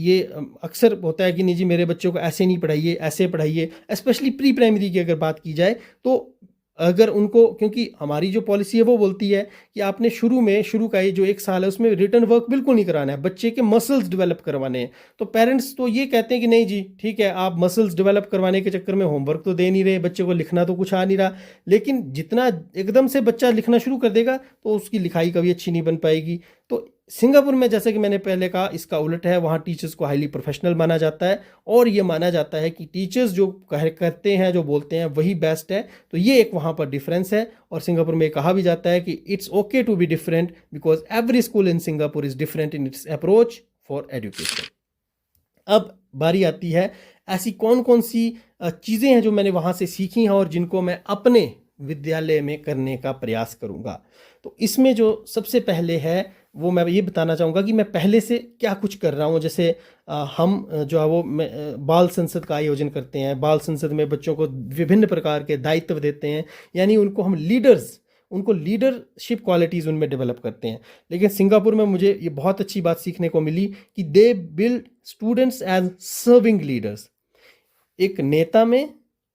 ये अक्सर होता है कि नहीं जी मेरे बच्चों को ऐसे नहीं पढ़ाइए, ऐसे पढ़ाइए। स्पेशली प्री प्राइमरी की अगर बात की जाए तो अगर उनको, क्योंकि हमारी जो पॉलिसी है वो बोलती है कि आपने शुरू का ये जो 1 साल है उसमें रिटन वर्क बिल्कुल नहीं कराना है, बच्चे के मसल्स डेवलप करवाने हैं। तो पेरेंट्स तो ये कहते हैं कि नहीं जी ठीक है, आप मसल्स डेवलप करवाने के चक्कर में होमवर्क तो दे नहीं रहे, बच्चे को लिखना तो कुछ आ नहीं रहा। लेकिन जितना एकदम से बच्चा लिखना शुरू कर देगा तो उसकी लिखाई कभी अच्छी नहीं बन पाएगी। तो सिंगापुर में जैसे कि मैंने पहले कहा इसका उलट है, वहाँ टीचर्स को हाईली प्रोफेशनल माना जाता है और ये माना जाता है कि टीचर्स जो करते हैं, जो बोलते हैं वही बेस्ट है। तो ये एक वहाँ पर डिफरेंस है। और सिंगापुर में कहा भी जाता है कि it's okay to be different because every school in Singapore is different in its approach for education. अब बारी आती है ऐसी कौन कौन सी चीज़ें हैं जो मैंने वहाँ से सीखी हैं और जिनको मैं अपने विद्यालय में करने का प्रयास करूँगा। तो इसमें जो सबसे पहले है वो मैं ये बताना चाहूँगा कि मैं पहले से क्या कुछ कर रहा हूँ। जैसे हम जो है वो बाल संसद का आयोजन करते हैं। बाल संसद में बच्चों को विभिन्न प्रकार के दायित्व देते हैं, यानी उनको हम उनको लीडरशिप क्वालिटीज़ उनमें डेवलप करते हैं। लेकिन सिंगापुर में मुझे ये बहुत अच्छी बात सीखने को मिली कि they build students as serving leaders. एक नेता में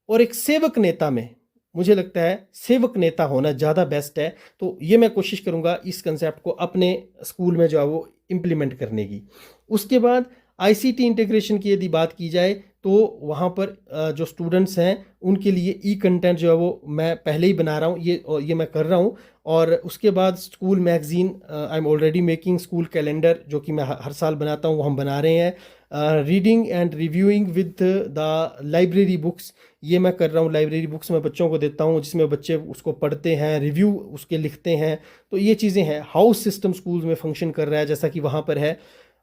और एक सेवक नेता में मुझे लगता है सेवक नेता होना ज़्यादा बेस्ट है। तो ये मैं कोशिश करूँगा इस कंसेप्ट को अपने स्कूल में जो है वो इम्प्लीमेंट करने की। उसके बाद ICT इंटीग्रेशन की यदि बात की जाए तो वहाँ पर जो स्टूडेंट्स हैं उनके लिए ई कंटेंट जो है वो मैं पहले ही बना रहा हूँ, ये मैं कर रहा हूँ। और उसके बाद school magazine, I am already making school calendar, जो कि मैं हर साल बनाता हूँ, वो हम बना रहे हैं। Reading and reviewing with the library books, ये मैं कर रहा हूँ। लाइब्रेरी बुक्स मैं बच्चों को देता हूँ, जिसमें बच्चे उसको पढ़ते हैं, रिव्यू उसके लिखते हैं। तो ये चीज़ें हैं। हाउस सिस्टम स्कूल्स में फंक्शन कर रहा है, जैसा कि वहाँ पर है।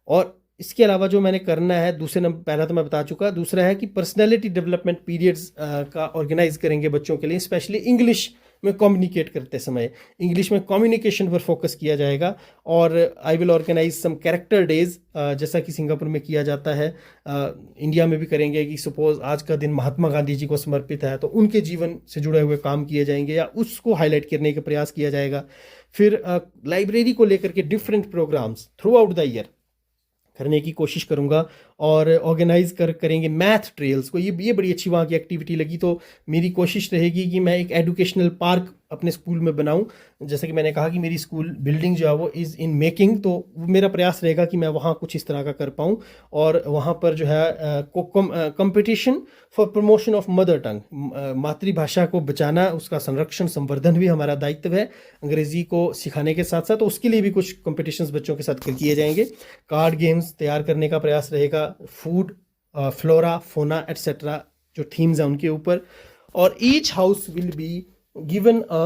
और इसके अलावा जो मैंने करना है, दूसरे नंबर, पहला तो मैं बता चुका, दूसरा है कि पर्सनैलिटी डेवलपमेंट पीरियड्स का ऑर्गेनाइज करेंगे बच्चों के लिए, स्पेशली इंग्लिश में कम्युनिकेट करते समय। इंग्लिश में कम्युनिकेशन पर फोकस किया जाएगा। और I will organise some character days, जैसा कि सिंगापुर में किया जाता है, इंडिया में भी करेंगे। कि सपोज आज का दिन महात्मा गांधी जी को समर्पित है, तो उनके जीवन से जुड़े हुए काम किए जाएंगे या उसको हाईलाइट करने का प्रयास किया जाएगा। फिर लाइब्रेरी को लेकर के different programmes throughout the year करने की कोशिश करूंगा। और ऑर्गेनाइज करेंगे मैथ ट्रेल्स को। ये बड़ी अच्छी वहाँ की एक्टिविटी लगी। तो मेरी कोशिश रहेगी कि मैं एक एजुकेशनल पार्क अपने स्कूल में बनाऊं। जैसे कि मैंने कहा कि मेरी स्कूल बिल्डिंग जो है वो इज़ इन मेकिंग, तो मेरा प्रयास रहेगा कि मैं वहाँ कुछ इस तरह का कर पाऊँ। और वहाँ पर जो है competition for promotion of mother tongue, मातृभाषा को बचाना, उसका संरक्षण संवर्धन भी हमारा दायित्व है, अंग्रेज़ी को सिखाने के साथ साथ। तो उसके लिए भी कुछ कंपटीशंस बच्चों के साथ किए जाएंगे। कार्ड गेम्स तैयार करने का प्रयास रहेगा, फूड, फ्लोरा, फोना एट्सेट्रा जो थीम्स हैं उनके ऊपर। और each house will be given a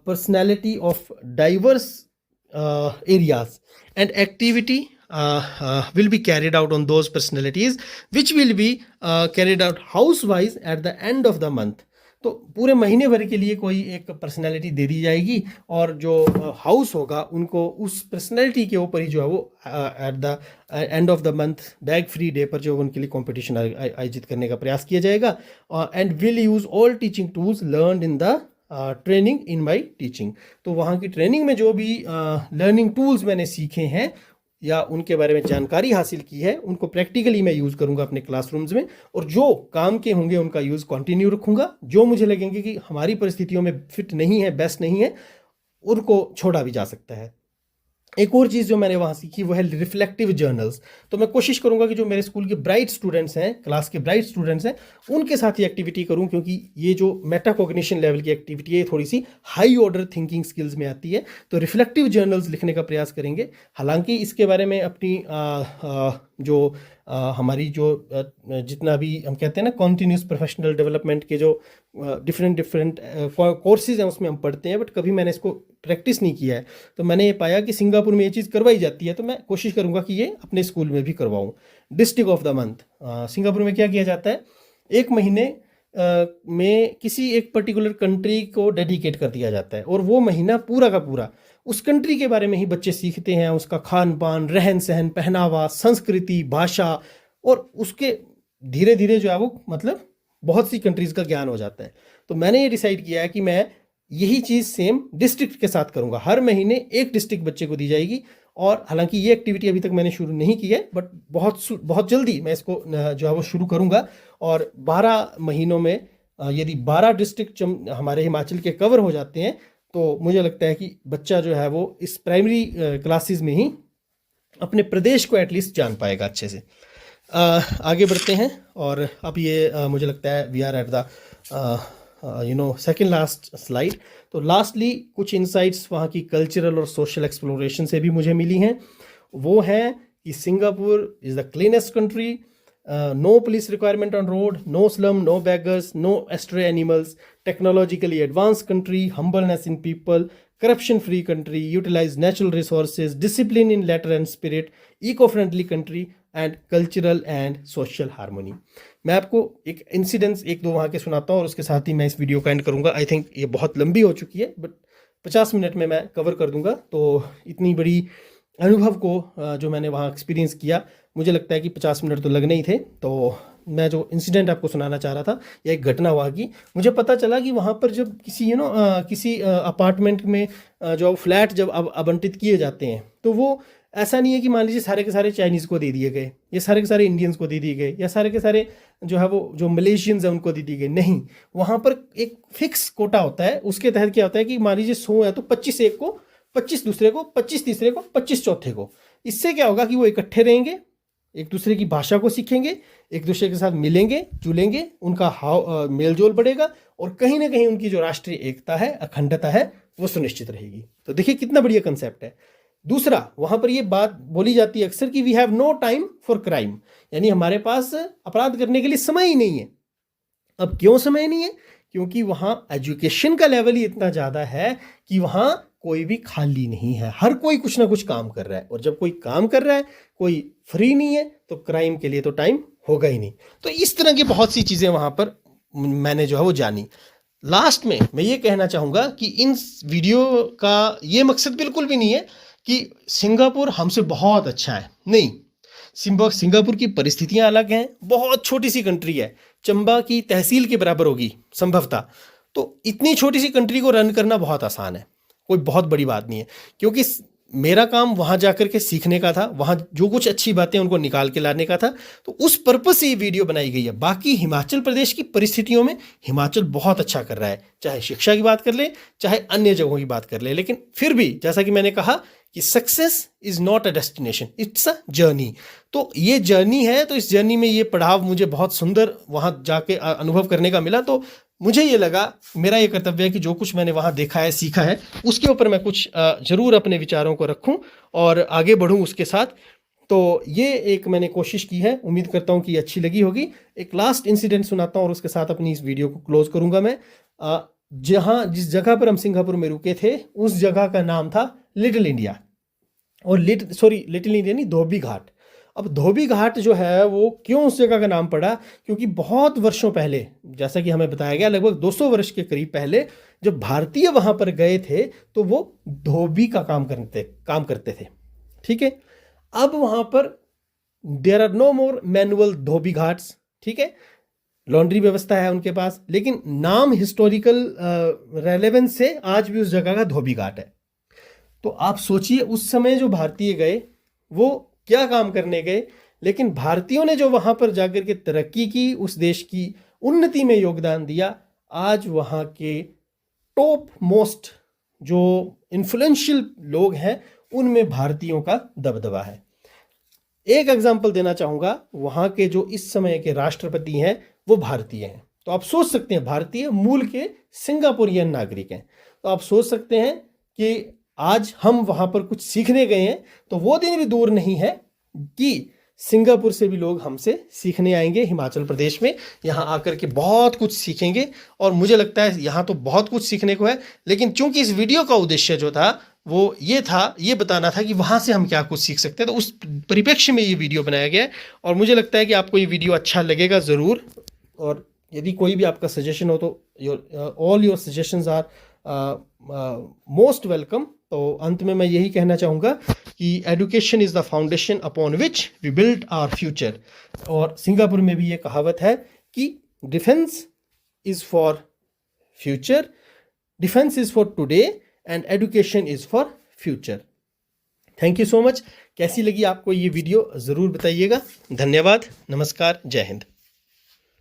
personality of diverse areas, and activity will be carried out on those personalities, which will be carried out house wise at the end of the month. तो पूरे महीने भर के लिए कोई एक personality दे दी जाएगी, और जो हाउस होगा उनको उस पर्सनैलिटी के ऊपर ही जो है वो at the end of the month bag free day पर जो उनके लिए कंपटीशन आयोजित करने का प्रयास किया जाएगा। And will use all teaching tools learned in the training in my teaching. तो वहाँ की ट्रेनिंग में जो भी लर्निंग टूल्स मैंने सीखे हैं या उनके बारे में जानकारी हासिल की है, उनको प्रैक्टिकली मैं यूज़ करूँगा अपने क्लासरूम्स में। और जो काम के होंगे उनका यूज़ कंटिन्यू रखूँगा। जो मुझे लगेंगे कि हमारी परिस्थितियों में फिट नहीं है, बेस्ट नहीं है, उनको छोड़ा भी जा सकता है। एक और चीज़ जो मैंने वहाँ सीखी वो है रिफ्लेक्टिव जर्नल्स। तो मैं कोशिश करूँगा कि जो मेरे स्कूल के ब्राइट स्टूडेंट्स हैं, क्लास के ब्राइट स्टूडेंट्स हैं, उनके साथ ही एक्टिविटी करूँ, क्योंकि ये जो मेटाकॉग्निशन लेवल की एक्टिविटी है थोड़ी सी हाई ऑर्डर थिंकिंग स्किल्स में आती है। तो रिफ्लेक्टिव जर्नल्स लिखने का प्रयास करेंगे। हालांकि इसके बारे में अपनी जो हमारी जो जितना भी हम कहते हैं ना कॉन्टीन्यूस प्रोफेशनल डेवलपमेंट के जो डिफरेंट कोर्सेज हैं उसमें हम पढ़ते हैं, बट कभी मैंने इसको प्रैक्टिस नहीं किया है। तो मैंने ये पाया कि सिंगापुर में ये चीज़ करवाई जाती है, तो मैं कोशिश करूँगा कि ये अपने स्कूल में भी करवाऊँ। District of the month, Singapore में क्या किया जाता है, एक महीने में किसी एक पर्टिकुलर कंट्री को डेडिकेट कर दिया जाता है, और वो महीना पूरा का पूरा उस कंट्री के बारे में ही बच्चे सीखते हैं, उसका खान पान, रहन सहन, पहनावा, संस्कृति, भाषा, और उसके धीरे धीरे जो है वो मतलब बहुत सी कंट्रीज़ का ज्ञान हो जाता है। तो मैंने ये डिसाइड किया है कि मैं यही चीज़ सेम डिस्ट्रिक्ट के साथ करूँगा। हर महीने एक डिस्ट्रिक्ट बच्चे को दी जाएगी। और हालांकि ये एक्टिविटी अभी तक मैंने शुरू नहीं की है, बट बहुत जल्दी मैं इसको जो है वो शुरू करूँगा। और 12 महीनों में यदि 12 डिस्ट्रिक्ट हमारे हिमाचल के कवर हो जाते हैं, तो मुझे लगता है कि बच्चा जो है वो इस प्राइमरी क्लासेस में ही अपने प्रदेश को एटलीस्ट जान पाएगा अच्छे से। आगे बढ़ते हैं। और अब ये मुझे लगता है we are at the second last slide. तो लास्टली कुछ इंसाइट्स वहाँ की कल्चरल और सोशल एक्सप्लोरेशन से भी मुझे मिली हैं। वो है कि Singapore is the cleanest country, no police requirement on road, no slum, no beggars, no stray animals, technologically advanced country, humbleness in people, corruption free country, utilize natural resources, discipline in letter and spirit, eco-friendly country and cultural and social harmony। मैं आपको एक incidence एक दो वहाँ के सुनाता हूँ और उसके साथ ही मैं इस वीडियो का एंड करूँगा। आई थिंक ये बहुत लंबी हो चुकी है, बट 50 मिनट में मैं कवर कर दूंगा। तो इतनी बड़ी अनुभव को जो मैंने वहाँ एक्सपीरियंस किया, मुझे लगता है कि 50 मिनट तो लगने ही थे। तो मैं जो इंसिडेंट आपको सुनाना चाह रहा था, यह एक घटना हुआ कि मुझे पता चला कि वहाँ पर जब किसी किसी अपार्टमेंट में जो फ्लैट जब आवंटित किए जाते हैं, तो वो ऐसा नहीं है कि मान लीजिए सारे के सारे चाइनीज़ को दे दिए गए, या सारे के सारे इंडियंस को दे दिए गए, या सारे के सारे जो है वो जो मलेशियंस हैं उनको दे दिए गए। नहीं, वहाँ पर एक फिक्स कोटा होता है। उसके तहत क्या होता है कि मान लीजिए 100 है तो 25 एक को, 25 दूसरे को, 25 तीसरे को, 25 चौथे को। इससे क्या होगा कि वो इकट्ठे रहेंगे, एक दूसरे की भाषा को सीखेंगे, एक दूसरे के साथ मिलेंगे जुलेंगे, उनका मेल जोल बढ़ेगा और कहीं ना कहीं उनकी जो राष्ट्रीय एकता है, अखंडता है, वो सुनिश्चित रहेगी। तो देखिए कितना बढ़िया कंसेप्ट है। दूसरा, वहां पर ये बात बोली जाती है अक्सर कि we have no time for crime, यानी हमारे पास अपराध करने के लिए समय ही नहीं है। अब क्यों समय नहीं है? क्योंकि वहां एजुकेशन का लेवल ही इतना ज़्यादा है कि वहां कोई भी खाली नहीं है, हर कोई कुछ ना कुछ काम कर रहा है, और जब कोई काम कर रहा है, कोई फ्री नहीं है, तो क्राइम के लिए तो टाइम होगा ही नहीं। तो इस तरह की बहुत सी चीज़ें वहां पर मैंने जो है वो जानी। लास्ट में मैं ये कहना चाहूँगा कि इन वीडियो का ये मकसद बिल्कुल भी नहीं है कि सिंगापुर हमसे बहुत अच्छा है, नहीं। सिंगापुर की परिस्थितियां अलग हैं, बहुत छोटी सी कंट्री है, चंबा की तहसील के बराबर होगी संभवतः। तो इतनी छोटी सी कंट्री को रन करना बहुत आसान है, कोई बहुत बड़ी बात नहीं है। क्योंकि मेरा काम वहाँ जाकर के सीखने का था, वहाँ जो कुछ अच्छी बातें उनको निकाल के लाने का था, तो उस पर्पज से ये वीडियो बनाई गई है। बाकी हिमाचल प्रदेश की परिस्थितियों में हिमाचल बहुत अच्छा कर रहा है, चाहे शिक्षा की बात कर ले, चाहे अन्य जगहों की बात कर ले। लेकिन फिर भी जैसा कि मैंने कहा कि success is not a destination, it's a journey. तो ये जर्नी है, तो इस जर्नी में ये पड़ाव मुझे बहुत सुंदर वहाँ जाके अनुभव करने का मिला। तो मुझे ये लगा, मेरा ये कर्तव्य है कि जो कुछ मैंने वहाँ देखा है, सीखा है, उसके ऊपर मैं कुछ ज़रूर अपने विचारों को रखूं और आगे बढ़ूं उसके साथ। तो ये एक मैंने कोशिश की है, उम्मीद करता हूँ कि अच्छी लगी होगी। एक लास्ट इंसिडेंट सुनाता हूँ और उसके साथ अपनी इस वीडियो को क्लोज करूँगा मैं। जिस जगह पर हम सिंगापुर में रुके थे, उस जगह का नाम था लिटिल इंडिया, और लिटिल इंडिया नहीं, धोबी घाट। अब धोबी घाट जो है वो क्यों उस जगह का नाम पड़ा? क्योंकि बहुत वर्षों पहले, जैसा कि हमें बताया गया, लगभग 200 वर्ष के करीब पहले जब भारतीय वहां पर गए थे, तो वो धोबी का काम करते थे। ठीक है, अब वहां पर there are no more manual dhobi ghats. ठीक है, लॉन्ड्री व्यवस्था है उनके पास, लेकिन नाम हिस्टोरिकल रेलेवेंस से आज भी उस जगह का धोबी घाट है। तो आप सोचिए, उस समय जो भारतीय गए वो क्या काम करने गए, लेकिन भारतीयों ने जो वहां पर जाकर के तरक्की की, उस देश की उन्नति में योगदान दिया। आज वहां के टॉप मोस्ट जो इन्फ्लुएंशियल लोग हैं, उनमें भारतीयों का दबदबा है। एक एग्जांपल देना चाहूंगा, वहां के जो इस समय के राष्ट्रपति हैं वो भारतीय हैं। तो आप सोच सकते हैं, भारतीय मूल के सिंगापुरियन नागरिक हैं। तो आप सोच सकते हैं कि आज हम वहां पर कुछ सीखने गए हैं, तो वो दिन भी दूर नहीं है कि सिंगापुर से भी लोग हमसे सीखने आएंगे हिमाचल प्रदेश में, यहाँ आकर के बहुत कुछ सीखेंगे। और मुझे लगता है यहाँ तो बहुत कुछ सीखने को है, लेकिन चूंकि इस वीडियो का उद्देश्य जो था वो ये था, ये बताना था कि वहाँ से हम क्या कुछ सीख सकते हैं, तो उस परिप्रेक्ष्य में ये वीडियो बनाया गया है। और मुझे लगता है कि आपको ये वीडियो अच्छा लगेगा ज़रूर। और यदि कोई भी आपका सजेशन हो तो all your suggestions are most welcome. तो अंत में मैं यही कहना चाहूँगा कि education is the foundation upon which we build our future. और सिंगापुर में भी ये कहावत है कि defence is for future, defence is for today and education is for future. Thank you so much. कैसी लगी आपको ये वीडियो ज़रूर बताइएगा। धन्यवाद, नमस्कार, जय हिंद।